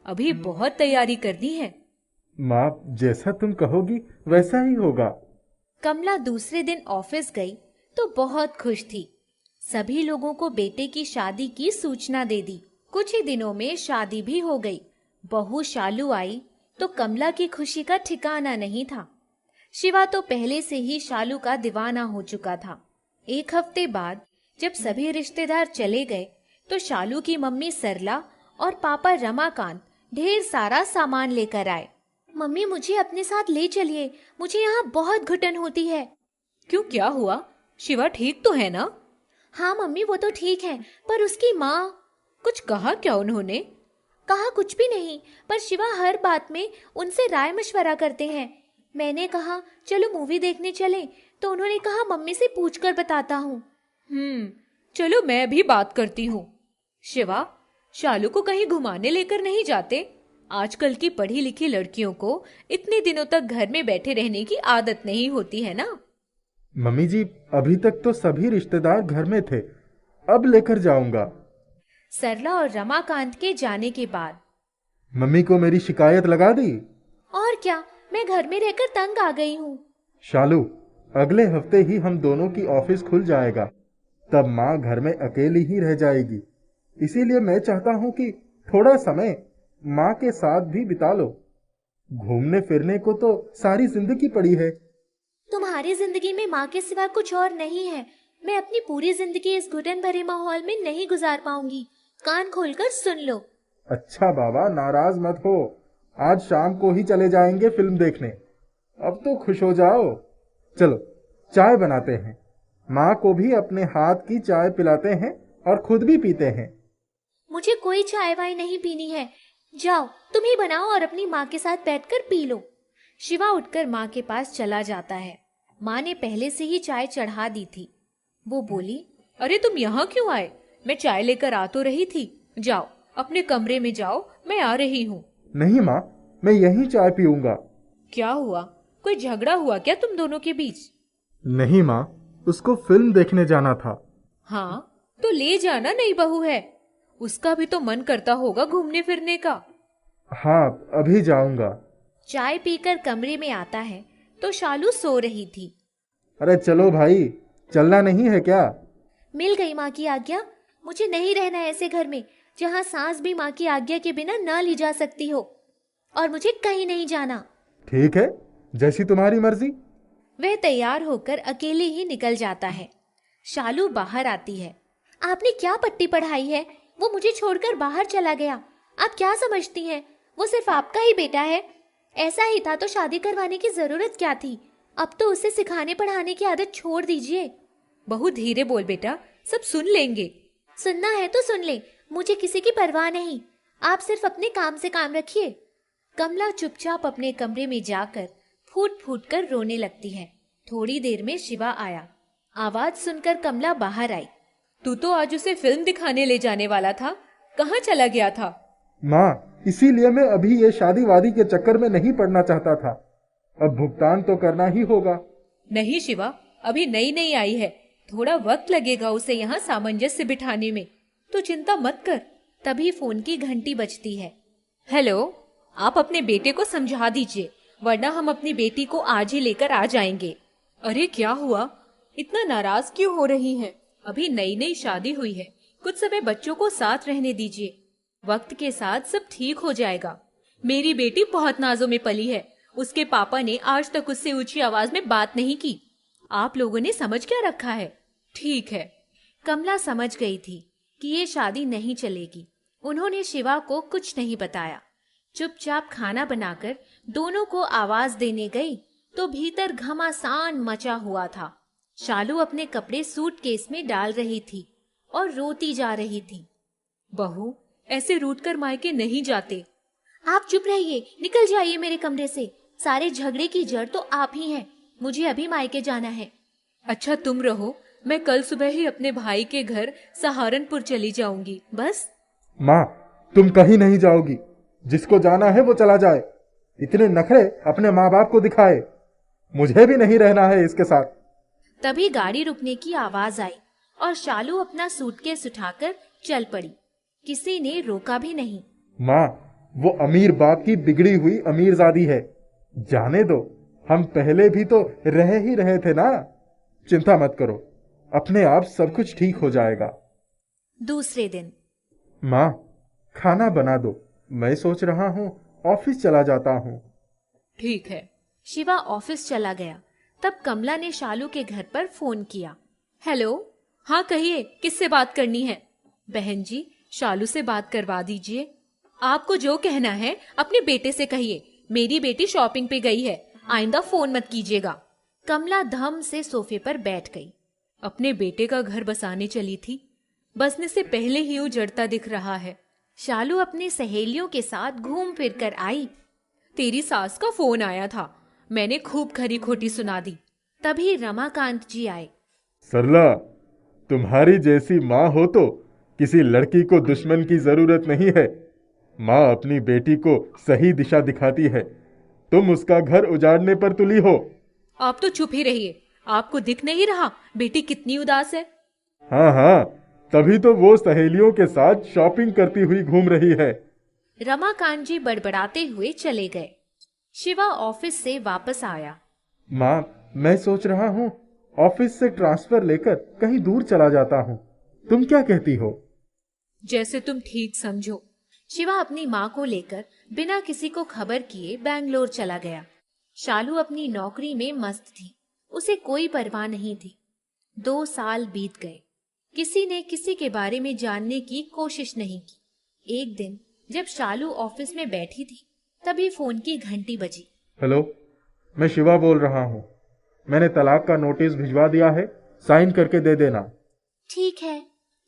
अभी बहुत तैयारी करनी है। माँ, जैसा तुम कहोगी वैसा ही होगा। कमला दूसरे दिन ऑफिस गई तो बहुत खुश थी। सभी लोगों को बेटे की शादी की सूचना दे दी। कुछ ही दिनों में शादी भी हो गई। बहू शालू आई तो कमला की खुशी का ठिकाना नहीं था। शिवा तो पहले से ही शालू का दीवाना हो चुका था। एक हफ्ते बाद जब सभी रिश्तेदार चले गए तो शालू की मम्मी सरला और पापा रमाकांत ढेर सारा सामान लेकर आए। मम्मी, मुझे अपने साथ ले चलिए, मुझे यहाँ बहुत घुटन होती है। क्यों, क्या हुआ? शिवा ठीक तो है ना? हाँ मम्मी, वो तो ठीक है, पर उसकी माँ। कुछ कहा क्या उन्होंने? कहा कुछ भी नहीं, पर शिवा हर बात में उनसे राय मशवरा करते हैं। मैंने कहा चलो मूवी देखने चलें, तो उन्होंने कहा मम्मी से पूछकर बताता हूँ। चलो मैं भी बात करती हूँ। शिवा, शालू को कहीं घुमाने लेकर नहीं जाते? आजकल की पढ़ी लिखी लड़कियों को इतने दिनों तक घर में बैठे रहने की आदत नहीं होती है ना। मम्मी जी, अभी तक तो सभी रिश्तेदार घर में थे, अब लेकर जाऊंगा। सरला और रमाकांत के जाने के बाद मम्मी को मेरी शिकायत लगा दी। और क्या, मैं घर में रहकर तंग आ गई हूँ। शालू, अगले हफ्ते ही हम दोनों की ऑफिस खुल जाएगा, तब माँ घर में अकेली ही रह जाएगी। इसीलिए मैं चाहता हूँ कि थोड़ा समय माँ के साथ भी बिता लो। घूमने फिरने को तो सारी जिंदगी पड़ी है। तुम्हारी जिंदगी में माँ के सिवा कुछ और नहीं है। मैं अपनी पूरी जिंदगी इस घुटन भरे माहौल में नहीं गुजार पाऊंगी। कान खोलकर सुन लो। अच्छा बाबा, नाराज मत हो, आज शाम को ही चले जाएंगे फिल्म देखने। अब तो खुश हो जाओ। चलो चाय बनाते हैं, माँ को भी अपने हाथ की चाय पिलाते हैं और खुद भी पीते हैं। मुझे कोई चाय वाय नहीं पीनी है। जाओ, तुम ही बनाओ और अपनी माँ के साथ बैठकर पी लो। शिवा उठकर माँ के पास चला जाता है। माँ ने पहले से ही चाय चढ़ा दी थी। वो बोली, अरे तुम यहाँ क्यों आए? मैं चाय लेकर आ तो रही थी। जाओ अपने कमरे में जाओ, मैं आ रही हूँ। नहीं माँ, मैं यहीं चाय पीऊंगा। क्या हुआ? कोई झगड़ा हुआ क्या तुम दोनों के बीच? नहीं माँ, उसको फिल्म देखने जाना था। हाँ तो ले जाना, नई बहू है, उसका भी तो मन करता होगा घूमने फिरने का। हाँ, अभी जाऊंगा। चाय पीकर कमरे में आता है तो शालू सो रही थी। अरे चलो भाई, चलना नहीं है क्या? मिल गई माँ की आज्ञा। मुझे नहीं रहना ऐसे घर में जहाँ सांस भी माँ की आज्ञा के बिना ना ली जा सकती हो। और मुझे कहीं नहीं जाना। ठीक है, जैसी तुम्हारी मर्जी। वह तैयार होकर अकेले ही निकल जाता है। शालू बाहर आती है। आपने क्या पट्टी पढ़ाई है? वो मुझे छोड़कर बाहर चला गया। आप क्या समझती हैं? वो सिर्फ आपका ही बेटा है। ऐसा ही था तो शादी करवाने की जरूरत क्या थी? अब तो उसे सिखाने पढ़ाने की आदत छोड़ दीजिए। बहू धीरे बोल बेटा, सब सुन लेंगे। सुनना है तो सुन ले, मुझे किसी की परवाह नहीं। आप सिर्फ अपने काम से काम रखिए। कमला चुपचाप अपने कमरे में जाकर फूट फूट कर रोने लगती है। थोड़ी देर में शिवा आया। आवाज सुनकर कमला बाहर आई। तू तो आज उसे फिल्म दिखाने ले जाने वाला था, कहाँ चला गया था? माँ, इसीलिए मैं अभी ये शादी वादी के चक्कर में नहीं पड़ना चाहता था। अब भुगतान तो करना ही होगा। नहीं शिवा, अभी नई नई आई है, थोड़ा वक्त लगेगा उसे यहाँ सामंजस्य बिठाने में, तो चिंता मत कर। तभी फोन की घंटी बजती है। हेलो, आप अपने बेटे को समझा दीजिए, वरना हम अपनी बेटी को आज ही लेकर आ जाएंगे। अरे क्या हुआ? इतना नाराज क्यों हो रही हैं? अभी नई नई शादी हुई है, कुछ समय बच्चों को साथ रहने दीजिए। वक्त के साथ सब ठीक हो जाएगा। मेरी बेटी बहुत नाजों में पली है, उसके पापा ने आज तक उससे ऊंची आवाज में बात नहीं की। आप लोगों ने समझ क्या रखा है? ठीक है। कमला समझ गई थी कि ये शादी नहीं चलेगी। उन्होंने शिवा को कुछ नहीं बताया। चुपचाप खाना बनाकर दोनों को आवाज देने गई तो भीतर घमासान मचा हुआ था। शालू अपने कपड़े सूटकेस में डाल रही थी और रोती जा रही थी। बहू, ऐसे रूठकर मायके नहीं जाते। आप चुप रहिए, निकल जाइए मेरे कमरे से। सारे झगड़े की जड़ तो आप ही हैं। मुझे अभी मायके जाना है। अच्छा तुम रहो, मैं कल सुबह ही अपने भाई के घर सहारनपुर चली जाऊंगी। बस। माँ, तुम कहीं नहीं जाओगी। जिसको जाना है वो चला जाए। इतने नखरे अपने माँ बाप को दिखाए। मुझे भी नहीं रहना है इसके साथ। तभी गाड़ी रुकने की आवाज आई और शालू अपना सूटकेस उठाकर चल पड़ी। किसी ने रोका भी नहीं। माँ, वो अमीर बाप की बिगड़ी हुई अमीरजादी है। जाने दो, हम पहले भी तो रह ही रहे थे ना। चिंता मत करो, अपने आप सब कुछ ठीक हो जाएगा। दूसरे दिन। माँ, खाना बना दो, मैं सोच रहा हूँ ऑफिस चला जाता हूँ। ठीक है। शिवा ऑफिस चला गया। तब कमला ने शालू के घर पर फोन किया। हेलो, हाँ कहिए, किससे बात करनी है? बहन जी, शालू से बात करवा दीजिए। आपको जो कहना है अपने बेटे से कहिए। मेरी बेटी शॉपिंग पे गई है, आइंदा फोन मत कीजिएगा। कमला धम से सोफे पर बैठ गई। अपने बेटे का घर बसाने चली थी, बसने से पहले ही उजड़ता दिख रहा है। शालू अपनी सहेलियों के साथ घूम फिर कर आई। तेरी सास का फोन आया था, मैंने खूब खरी खोटी सुना दी। तभी रमाकांत जी आए। सरला, तुम्हारी जैसी माँ हो तो किसी लड़की को दुश्मन की जरूरत नहीं है। माँ अपनी बेटी को सही दिशा दिखाती है, तुम उसका घर उजाड़ने पर तुली हो। आप तो चुप ही रहिए। आपको दिख नहीं रहा बेटी कितनी उदास है? हाँ हाँ, तभी तो वो सहेलियों के साथ शॉपिंग करती हुई घूम रही है। रमाकांत जी बड़बड़ाते हुए चले गए। शिवा ऑफिस से वापस आया। माँ, मैं सोच रहा हूँ ऑफिस से ट्रांसफर लेकर कहीं दूर चला जाता हूँ। तुम क्या कहती हो? जैसे तुम ठीक समझो। शिवा अपनी माँ को लेकर बिना किसी को खबर किए बैंगलोर चला गया। शालू अपनी नौकरी में मस्त थी, उसे कोई परवाह नहीं थी। 2 साल बीत गए, किसी ने किसी के बारे में जानने की कोशिश नहीं की। एक दिन जब शालू ऑफिस में बैठी थी, तभी फोन की घंटी बजी। हेलो, मैं शिवा बोल रहा हूँ। मैंने तलाक का नोटिस भिजवा दिया है, साइन करके दे देना। ठीक है।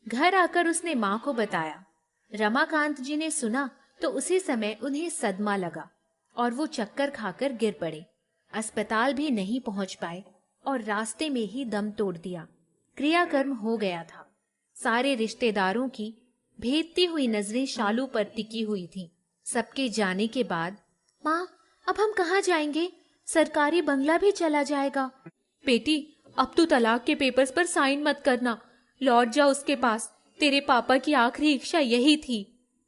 घर आकर उसने माँ को बताया। रमाकांत जी ने सुना तो उसी समय उन्हें सदमा लगा और वो चक्कर खाकर गिर पड़े। अस्पताल भी नहीं पहुंच पाए और रास्ते में ही दम तोड़ दिया। क्रियाकर्म हो गया था। सारे रिश्तेदारों की भेदती हुई नजरें शालू पर टिकी हुई थीं। सबके जाने के बाद, माँ, अब हम कहाँ जाएंगे? सरकारी बंगला भी चला जाएगा। बेटी, अब तू तलाक के पेपर्स पर साइन मत करना, लौट जा उसके पास। तेरे पापा की आखिरी इच्छा यही थी।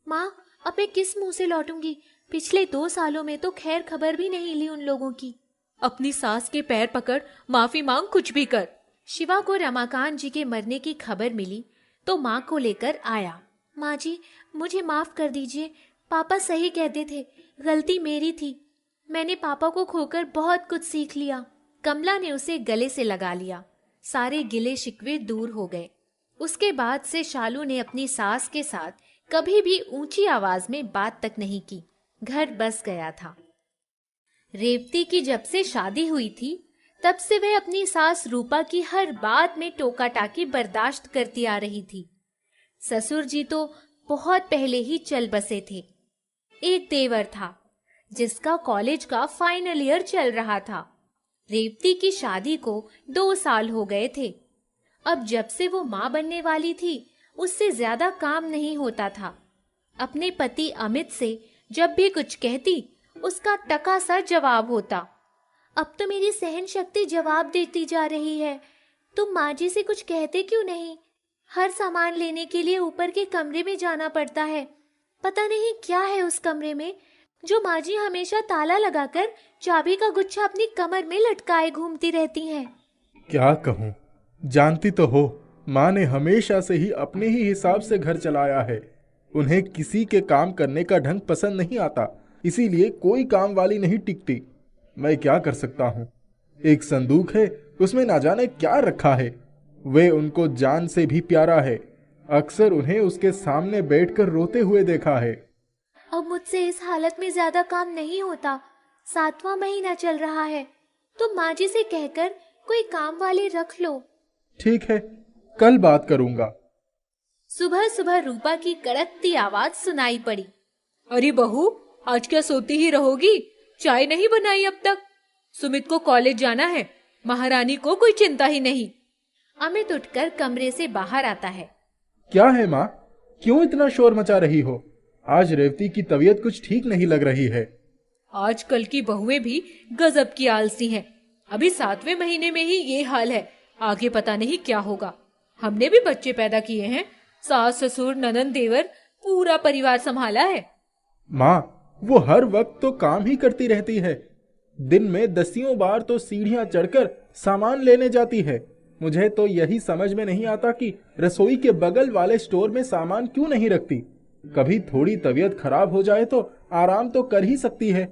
माँ, अब मैं किस मुंह से लौटूंगी? पिछले 2 सालों में तो खैर खबर भी नहीं ली उन लोगों की। अपनी सास के पैर पकड़, माफी मांग, कुछ भी कर। शिवा को रमाकांत जी के मरने की खबर मिली तो माँ को लेकर आया। माँ जी, मुझे माफ कर दीजिए। पापा सही कहते थे, गलती मेरी थी। मैंने पापा को खोकर बहुत कुछ सीख लिया। कमला ने उसे गले से लगा लिया। सारे गिले शिकवे दूर हो गए। उसके बाद से शालू ने अपनी सास के साथ कभी भी ऊंची आवाज में बात तक नहीं की। घर बस गया था। रेवती की जब से शादी हुई थी, तब से वह अपनी सास रूपा की हर बात में टोका टाकी बर्दाश्त करती आ रही थी। ससुर जी तो बहुत पहले ही चल बसे थे। एक देवर था जिसका कॉलेज का फाइनल ईयर चल रहा था। रेवती की शादी को 2 साल हो गए थे। अब जब से वो माँ बनने वाली थी, उससे ज्यादा काम नहीं होता था। अपने पति अमित से जब भी कुछ कहती, उसका टका सा जवाब होता। अब तो मेरी सहन शक्ति जवाब देती जा रही है। तुम माँ जी से कुछ कहते क्यों नहीं? हर सामान लेने के लिए ऊपर के कमरे में जाना पड़ता है। पता नहीं क्या है उस कमरे में, जो माँ जी हमेशा ताला लगाकर चाबी का गुच्छा अपनी कमर में लटकाए घूमती रहती हैं। क्या कहूँ, जानती तो हो, माँ ने हमेशा से ही अपने ही हिसाब से घर चलाया है। उन्हें किसी के काम करने का ढंग पसंद नहीं आता, इसीलिए कोई काम वाली नहीं टिकती। मैं क्या कर सकता हूँ? एक संदूक है, उसमें ना जाने क्या रखा है। वे उनको जान से भी प्यारा है। अक्सर उन्हें उसके सामने बैठकर रोते हुए देखा है। अब मुझसे इस हालत में ज्यादा काम नहीं होता। 7वां महीना चल रहा है। तुम माँ जी से कहकर कोई काम वाले रख लो। ठीक है, कल बात करूंगा। सुबह सुबह रूपा की कड़कती आवाज सुनाई पड़ी। अरे बहू, आज क्या सोती ही रहोगी? चाय नहीं बनाई अब तक? सुमित को कॉलेज जाना है, महारानी को कोई चिंता ही नहीं। अमित उठकर कमरे से बाहर आता है। क्या है माँ, क्यों इतना शोर मचा रही हो? आज रेवती की तबीयत कुछ ठीक नहीं लग रही है। आजकल की बहुएं भी गजब की आलसी हैं। अभी 7वें महीने में ही ये हाल है, आगे पता नहीं क्या होगा। हमने भी बच्चे पैदा किए हैं, सास ससुर ननंद देवर, पूरा परिवार संभाला है। माँ, वो हर वक्त तो काम ही करती रहती है। दिन में दसियों बार तो सीढ़ियां चढ़कर सामान लेने जाती है। मुझे तो यही समझ में नहीं आता कि रसोई के बगल वाले स्टोर में सामान क्यों नहीं रखती। कभी थोड़ी तबीयत खराब हो जाए तो आराम तो कर ही सकती है।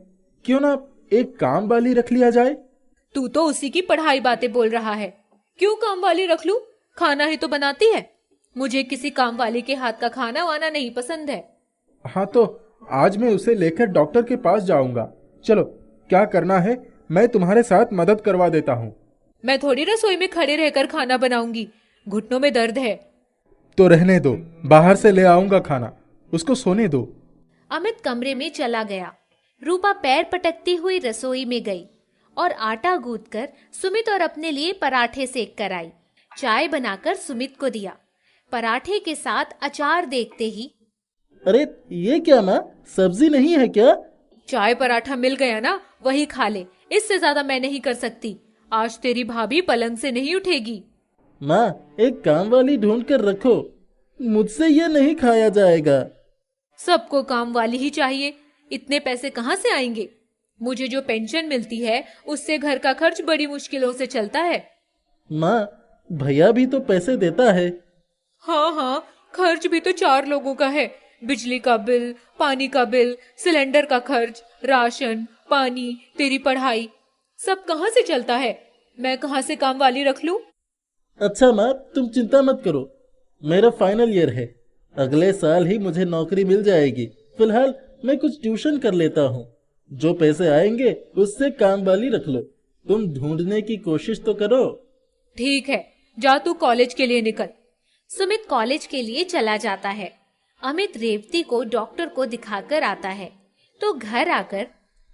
क्यों ना एक काम वाली रख लिया जाए। तू तो उसी की पढ़ाई बातें बोल रहा है। क्यों काम वाली रख लूं? खाना ही तो बनाती है। मुझे किसी काम वाली के हाथ का खाना वाना नहीं पसंद है। हाँ तो आज मैं उसे लेकर डॉक्टर के पास जाऊंगा। चलो, क्या करना है मैं तुम्हारे साथ मदद करवा देता हूँ। मैं थोड़ी रसोई में खड़े रहकर खाना बनाऊंगी, घुटनों में दर्द है। तो रहने दो, बाहर से ले आऊंगा खाना, उसको सोने दो। अमित कमरे में चला गया। रूपा पैर पटकती हुई रसोई में गई और आटा गूंथकर सुमित और अपने लिए पराठे सेक कर आई। चाय बनाकर सुमित को दिया। पराठे के साथ अचार देखते ही, अरे ये क्या माँ, सब्जी नहीं है क्या? चाय पराठा मिल गया ना, वही खा ले। इससे ज्यादा मैं नहीं कर सकती। आज तेरी भाभी पलंग से नहीं उठेगी। माँ, एक काम वाली ढूंढ कर रखो, मुझसे ये नहीं खाया जाएगा। सबको काम वाली ही चाहिए, इतने पैसे कहाँ से आएंगे? मुझे जो पेंशन मिलती है उससे घर का खर्च बड़ी मुश्किलों से चलता है। माँ, भैया भी तो पैसे देता है। हाँ हाँ, खर्च भी तो 4 लोगों का है। बिजली का बिल, पानी का बिल, सिलेंडर का खर्च, राशन पानी, तेरी पढ़ाई, सब कहाँ से चलता है? मैं कहाँ से काम वाली रख लूं? अच्छा माँ, तुम चिंता मत करो, मेरा फाइनल ईयर है, अगले साल ही मुझे नौकरी मिल जाएगी। फिलहाल मैं कुछ ट्यूशन कर लेता हूँ, जो पैसे आएंगे उससे काम वाली रख लो। तुम ढूंढने की कोशिश तो करो। ठीक है, जा तू कॉलेज के लिए निकल। सुमित कॉलेज के लिए चला जाता है। अमित रेवती को डॉक्टर को दिखाकर आता है तो घर आकर,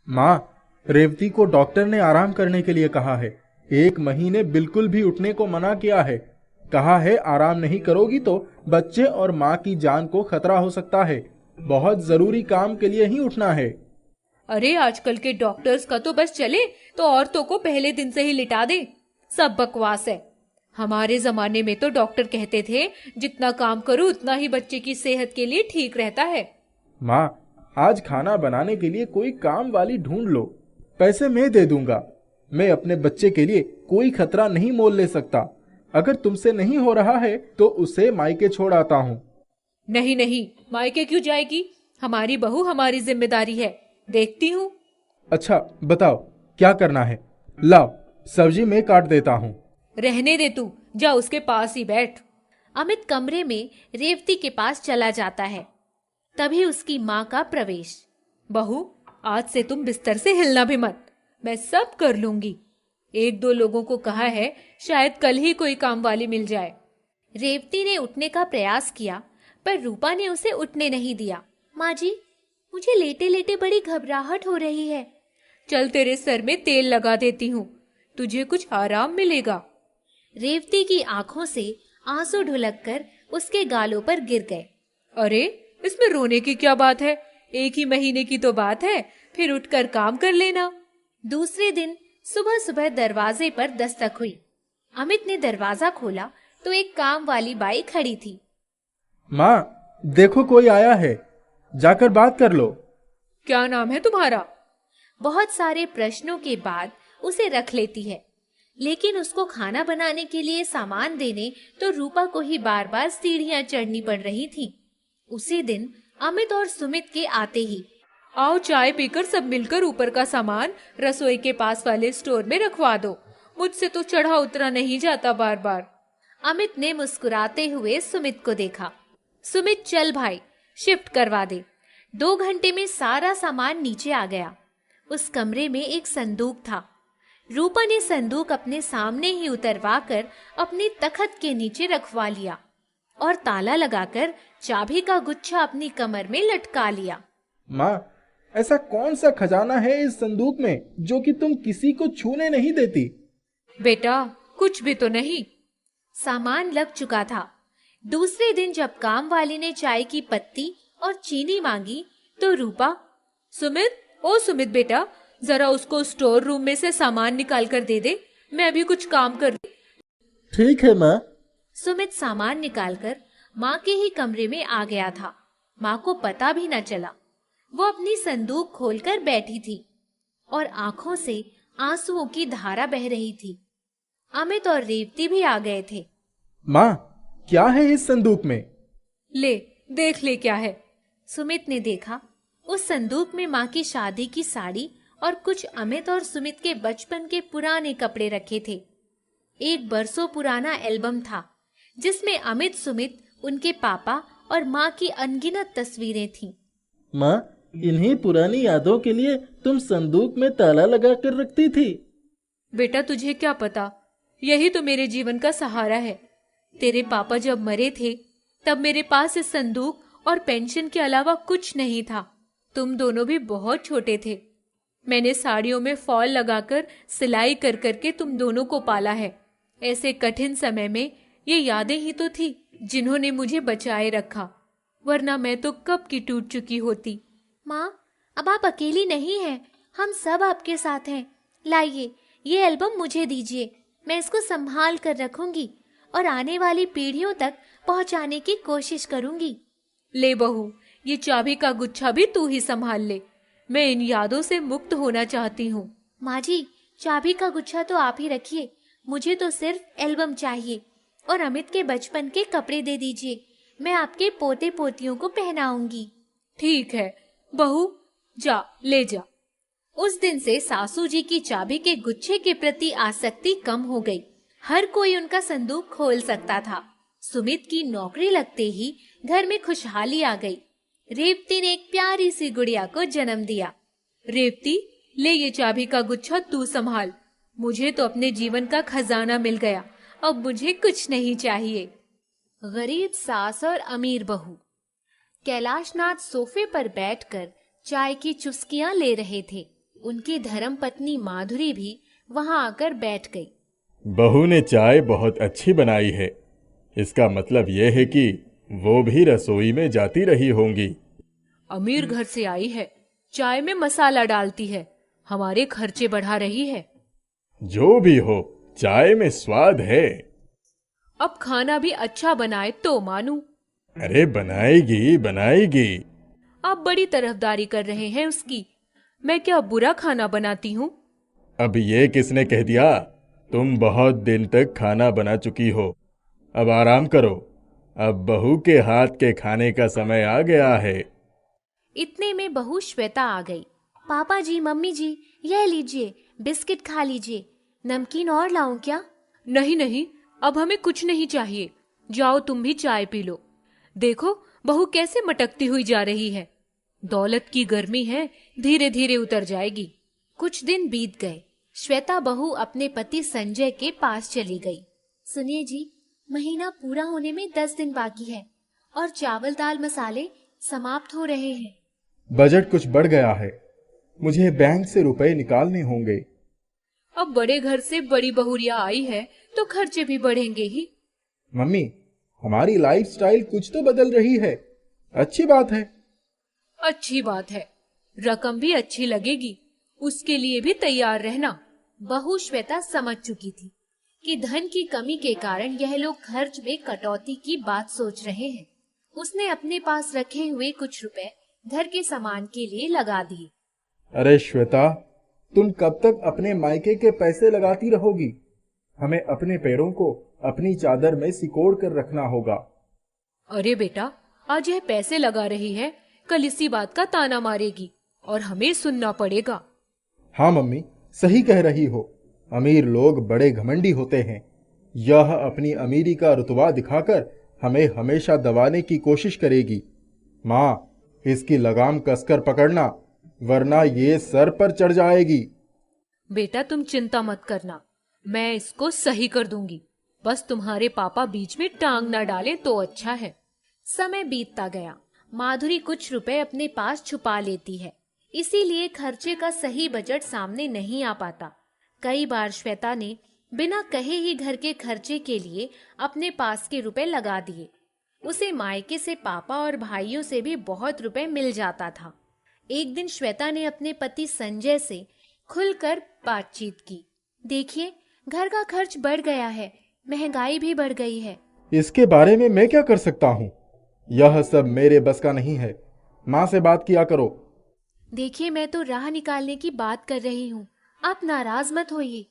माँ, रेवती को डॉक्टर ने आराम करने के लिए कहा है। 1 महीने बिल्कुल भी उठने को मना किया है। कहा है आराम नहीं करोगी तो बच्चे और माँ की जान को खतरा हो सकता है। बहुत जरूरी काम के लिए ही उठना है। अरे आजकल के डॉक्टर्स का तो बस चले तो औरतों को पहले दिन से ही लिटा दे। सब बकवास है। हमारे जमाने में तो डॉक्टर कहते थे जितना काम करो उतना ही बच्चे की सेहत के लिए ठीक रहता है। माँ, आज खाना बनाने के लिए कोई काम वाली ढूंढ लो, पैसे मैं दे दूंगा। मैं अपने बच्चे के लिए कोई खतरा नहीं मोल ले सकता। अगर तुमसे नहीं हो रहा है तो उसे मायके छोड़ आता हूँ। नहीं नहीं, मायके क्यों जाएगी? हमारी बहू हमारी जिम्मेदारी है, देखती हूँ। अच्छा बताओ क्या करना है? लाओ, सब्जी मैं काट देता हूँ। रहने दे, तू जा उसके पास ही बैठ। अमित कमरे में रेवती के पास चला जाता है। तभी उसकी माँ का प्रवेश। बहू, आज से तुम बिस्तर से हिलना भी मत, मैं सब कर लूंगी। 1-2 लोगों को कहा है, शायद कल ही कोई काम वाली मिल जाए। रेवती ने उठने का प्रयास किया पर रूपा ने उसे उठने नहीं दिया। माँ जी, मुझे लेटे लेटे बड़ी घबराहट हो रही है। चल तेरे सर में तेल लगा देती हूँ, तुझे कुछ आराम मिलेगा। रेवती की आंखों से आंसू ढुलककर उसके गालों पर गिर गए। अरे इसमें रोने की क्या बात है? 1 ही महीने की तो बात है, फिर उठकर काम कर लेना। दूसरे दिन सुबह सुबह दरवाजे पर दस्तक हुई। अमित ने दरवाजा खोला तो एक काम वाली बाई खड़ी थी। माँ, देखो कोई आया है, जाकर बात कर लो। क्या नाम है तुम्हारा? बहुत सारे प्रश्नों के बाद उसे रख लेती है, लेकिन उसको खाना बनाने के लिए सामान देने तो रूपा को ही बार बार सीढ़ियां चढ़नी पड़ रही थी। उसी दिन अमित और सुमित के आते ही, आओ चाय पीकर सब मिलकर ऊपर का सामान रसोई के पास वाले स्टोर में रखवा दो, मुझसे तो चढ़ा उतरा नहीं जाता बार बार। अमित ने मुस्कुराते हुए सुमित को देखा। सुमित, चल भाई, शिफ्ट करवा दे। 2 घंटे में सारा सामान नीचे आ गया। उस कमरे में एक संदूक था। रूपा ने संदूक अपने सामने ही उतरवा कर अपनी तखत के नीचे रखवा लिया और ताला लगाकर चाबी का गुच्छा अपनी कमर में लटका लिया। माँ, ऐसा कौन सा खजाना है इस संदूक में जो कि तुम किसी को छूने नहीं देती? बेटा, कुछ भी तो नहीं। सामान लग चुका था। दूसरे दिन जब काम वाली ने चाय की पत्ती और चीनी मांगी तो रूपा, सुमित, ओ सुमित बेटा, जरा उसको स्टोर रूम में से सामान निकाल कर दे दे, मैं अभी कुछ काम कर। ठीक है माँ। सुमित सामान निकालकर माँ के ही कमरे में आ गया था। माँ को पता भी न चला। वो अपनी संदूक खोलकर बैठी थी और आंखों से आंसुओं की धारा बह रही थी। अमित और रेवती भी आ गए थे। माँ, क्या है इस संदूक में? ले देख ले क्या है। सुमित ने देखा। उस संदूक में माँ की शादी की साड़ी और कुछ अमित और सुमित के बचपन के पुराने कपड़े रखे थे। एक बरसों पुराना एल्बम था जिसमें अमित, सुमित, उनके पापा और माँ की अनगिनत तस्वीरें थीं। माँ, इन्हीं पुरानी यादों के लिए तुम संदूक में ताला लगा कर रखती थी। बेटा तुझे क्या पता, यही तो मेरे जीवन का सहारा है। तेरे पापा जब मरे थे तब मेरे पास इस संदूक और पेंशन के अलावा कुछ नहीं था। तुम दोनों भी बहुत छोटे थे। मैंने साड़ियों में फॉल लगाकर सिलाई कर करके तुम दोनों को पाला है। ऐसे कठिन समय में ये यादें ही तो थी जिन्होंने मुझे बचाए रखा, वरना मैं तो कब की टूट चुकी होती। माँ, अब आप अकेली नहीं हैं, हम सब आपके साथ हैं। लाइए, ये एल्बम मुझे दीजिए, मैं इसको संभाल कर रखूंगी और आने वाली पीढ़ियों तक पहुंचाने की कोशिश करूंगी। ले बहू, ये चाबी का गुच्छा भी तू ही संभाल ले। मैं इन यादों से मुक्त होना चाहती हूँ। माँ जी, चाबी का गुच्छा तो आप ही रखिए, मुझे तो सिर्फ एल्बम चाहिए और अमित के बचपन के कपड़े दे दीजिए, मैं आपके पोते पोतियों को पहनाऊंगी। ठीक है बहू, जा ले जा। उस दिन से सासू जी की चाबी के गुच्छे के प्रति आसक्ति कम हो गई। हर कोई उनका संदूक खोल सकता था। सुमित की नौकरी लगते ही घर में खुशहाली आ गई। रेवती ने एक प्यारी सी गुड़िया को जन्म दिया। रेवती, ले ये चाबी का गुच्छा तू संभाल। मुझे तो अपने जीवन का खजाना मिल गया, अब मुझे कुछ नहीं चाहिए। गरीब सास और अमीर बहू। कैलाशनाथ सोफे पर बैठकर चाय की चुस्कियां ले रहे थे। उनकी धर्मपत्नी माधुरी भी वहां आकर बैठ गई। बहू ने चाय बहुत अच्छी बनाई है। इसका मतलब यह है कि वो भी रसोई में जाती रही होंगी। अमीर घर से आई है, चाय में मसाला डालती है, हमारे खर्चे बढ़ा रही है। जो भी हो, चाय में स्वाद है। अब खाना भी अच्छा बनाए तो मानू। अरे बनाएगी बनाएगी। आप बड़ी तरफदारी कर रहे हैं उसकी। मैं क्या बुरा खाना बनाती हूँ? अब ये किसने कह दिया? तुम बहुत दिन तक खाना बना चुकी हो, अब आराम करो। अब बहू के हाथ के खाने का समय आ गया है। इतने में बहू श्वेता आ गई। पापा जी, मम्मी जी, यह लीजिए, बिस्किट खा लीजिए। नमकीन और लाऊं क्या? नहीं नहीं, अब हमें कुछ नहीं चाहिए। जाओ तुम भी चाय पी लो। देखो बहू कैसे मटकती हुई जा रही है। दौलत की गर्मी है, धीरे धीरे उतर जाएगी। कुछ दिन बीत गए। श्वेता बहू अपने पति संजय के पास चली गई। सुनिए जी, महीना पूरा होने में 10 दिन बाकी है और चावल दाल मसाले समाप्त हो रहे हैं। बजट कुछ बढ़ गया है, मुझे बैंक से रुपए निकालने होंगे। अब बड़े घर से बड़ी बहुरिया आई है तो खर्चे भी बढ़ेंगे ही। मम्मी, हमारी लाइफस्टाइल कुछ तो बदल रही है, अच्छी बात है। अच्छी बात है, रकम भी अच्छी लगेगी, उसके लिए भी तैयार रहना। बहू श्वेता समझ चुकी थी कि धन की कमी के कारण यह लोग खर्च में कटौती की बात सोच रहे हैं। उसने अपने पास रखे हुए कुछ रुपए घर के सामान के लिए लगा दिए। अरे श्वेता, तुम कब तक अपने मायके के पैसे लगाती रहोगी? हमें अपने पैरों को अपनी चादर में सिकोड़ कर रखना होगा। अरे बेटा, आज यह पैसे लगा रही है, कल इसी बात का ताना मारेगी और हमें सुनना पड़ेगा। हाँ मम्मी, सही कह रही हो। अमीर लोग बड़े घमंडी होते हैं। यह अपनी अमीरी का रुतबा दिखाकर हमें हमेशा दबाने की कोशिश करेगी। माँ, इसकी लगाम कसकर पकड़ना, वरना ये सर पर चढ़ जाएगी। बेटा तुम चिंता मत करना, मैं इसको सही कर दूंगी। बस तुम्हारे पापा बीच में टांग ना डालें तो अच्छा है। समय बीतता गया। माधुरी कुछ रुपए अपने पास छुपा लेती है, इसीलिए खर्चे का सही बजट सामने नहीं आ पाता। कई बार श्वेता ने बिना कहे ही घर के खर्चे के लिए अपने पास के रुपए लगा दिए। उसे मायके से पापा और भाइयों से भी बहुत रुपए मिल जाता था। एक दिन श्वेता ने अपने पति संजय से खुलकर बातचीत की। देखिए, घर का खर्च बढ़ गया है, महंगाई भी बढ़ गई है। इसके बारे में मैं क्या कर सकता हूँ? यह सब मेरे बस का नहीं है। माँ से बात किया करो। देखिए, मैं तो राह निकालने की बात कर रही हूँ, आप नाराज मत होइए।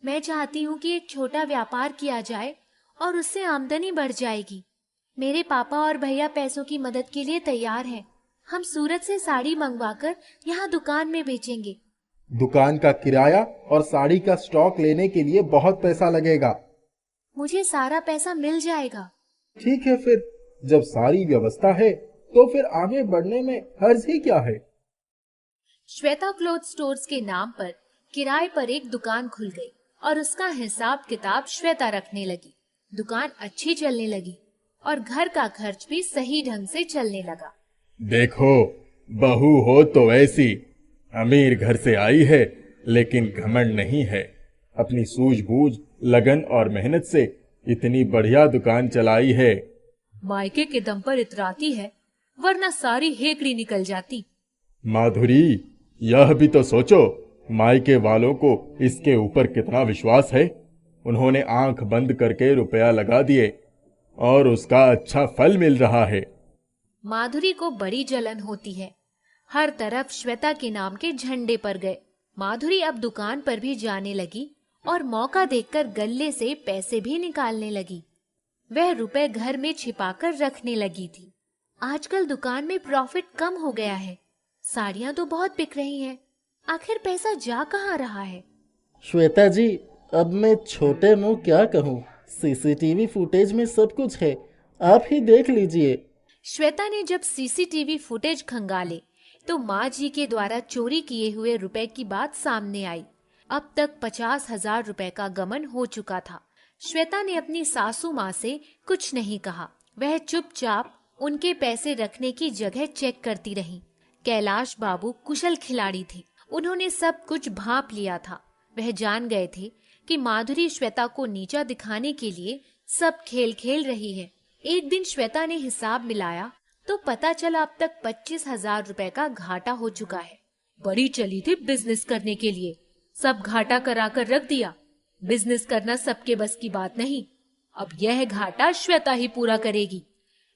मैं चाहती हूँ कि एक छोटा व्यापार किया जाए और उससे आमदनी बढ़ जाएगी। मेरे पापा और भैया पैसों की मदद के लिए तैयार हैं। हम सूरत से साड़ी मंगवाकर यहाँ दुकान में बेचेंगे। दुकान का किराया और साड़ी का स्टॉक लेने के लिए बहुत पैसा लगेगा। मुझे सारा पैसा मिल जाएगा। ठीक है, फिर जब सारी व्यवस्था है तो फिर आगे बढ़ने में हर्ज ही क्या है। श्वेता क्लॉथ स्टोर्स के नाम पर किराए पर एक दुकान खुल गई और उसका हिसाब किताब श्वेता रखने लगी। दुकान अच्छी चलने लगी और घर का खर्च भी सही ढंग से चलने लगा। देखो, बहू हो तो ऐसी, अमीर घर से आई है लेकिन घमंड नहीं है। अपनी सूझबूझ, लगन और मेहनत से इतनी बढ़िया दुकान चलाई है। मायके के दम पर इतराती है, वरना सारी हेकड़ी निकल जाती। माधुरी, यह भी तो सोचो, मायके वालों को इसके ऊपर कितना विश्वास है। उन्होंने आंख बंद करके रुपया लगा दिए और उसका अच्छा फल मिल रहा है। माधुरी को बड़ी जलन होती है। हर तरफ श्वेता के नाम के झंडे पर गए। माधुरी अब दुकान पर भी जाने लगी और मौका देखकर गल्ले से पैसे भी निकालने लगी। वह रुपए घर में छिपाकर रखने लगी थी। आजकल दुकान में प्रॉफिट कम हो गया है। साड़ियां तो बहुत बिक रही हैं। आखिर पैसा जा कहाँ रहा है? श्वेता जी, अब मैं छोटे मुंह क्या कहूँ, सीसीटीवी फुटेज में सब कुछ है, आप ही देख लीजिए। श्वेता ने जब सीसीटीवी फुटेज खंगाले तो माँ जी के द्वारा चोरी किए हुए रुपए की बात सामने आई। अब तक 50,000 रुपए का गमन हो चुका था। श्वेता ने अपनी सासू माँ से कुछ नहीं कहा। वह चुपचाप उनके पैसे रखने की जगह चेक करती रही। कैलाश बाबू कुशल खिलाड़ी थे। उन्होंने सब कुछ भांप लिया था। वह जान गए थे कि माधुरी श्वेता को नीचा दिखाने के लिए सब खेल खेल रही है। एक दिन श्वेता ने हिसाब मिलाया तो पता चला अब तक 25,000 रुपए का घाटा हो चुका है। बड़ी चली थी बिजनेस करने के लिए, सब घाटा करा कर रख दिया। बिजनेस करना सबके बस की बात नहीं। अब यह घाटा श्वेता ही पूरा करेगी।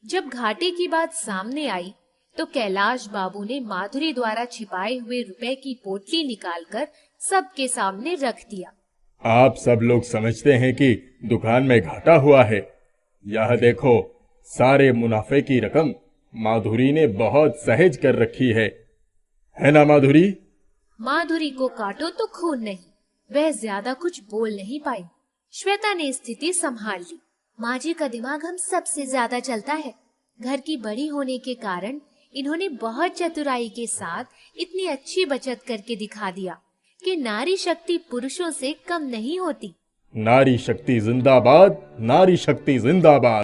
जब घाटे की बात सामने आई तो कैलाश बाबू ने माधुरी द्वारा छिपाए हुए रुपए की पोटली निकालकर सबके सामने रख दिया। आप सब लोग समझते हैं कि दुकान में घाटा हुआ है। यह देखो, सारे मुनाफे की रकम माधुरी ने बहुत सहज कर रखी है ना माधुरी? माधुरी को काटो तो खून नहीं। वह ज्यादा कुछ बोल नहीं पाई। श्वेता ने स्थिति संभाल ली। माँ जी का दिमाग हम सबसे ज्यादा चलता है। घर की बड़ी होने के कारण इन्होंने बहुत चतुराई के साथ इतनी अच्छी बचत करके दिखा दिया कि नारी शक्ति पुरुषों से कम नहीं होती। नारी शक्ति जिंदाबाद, नारी शक्ति जिंदाबाद।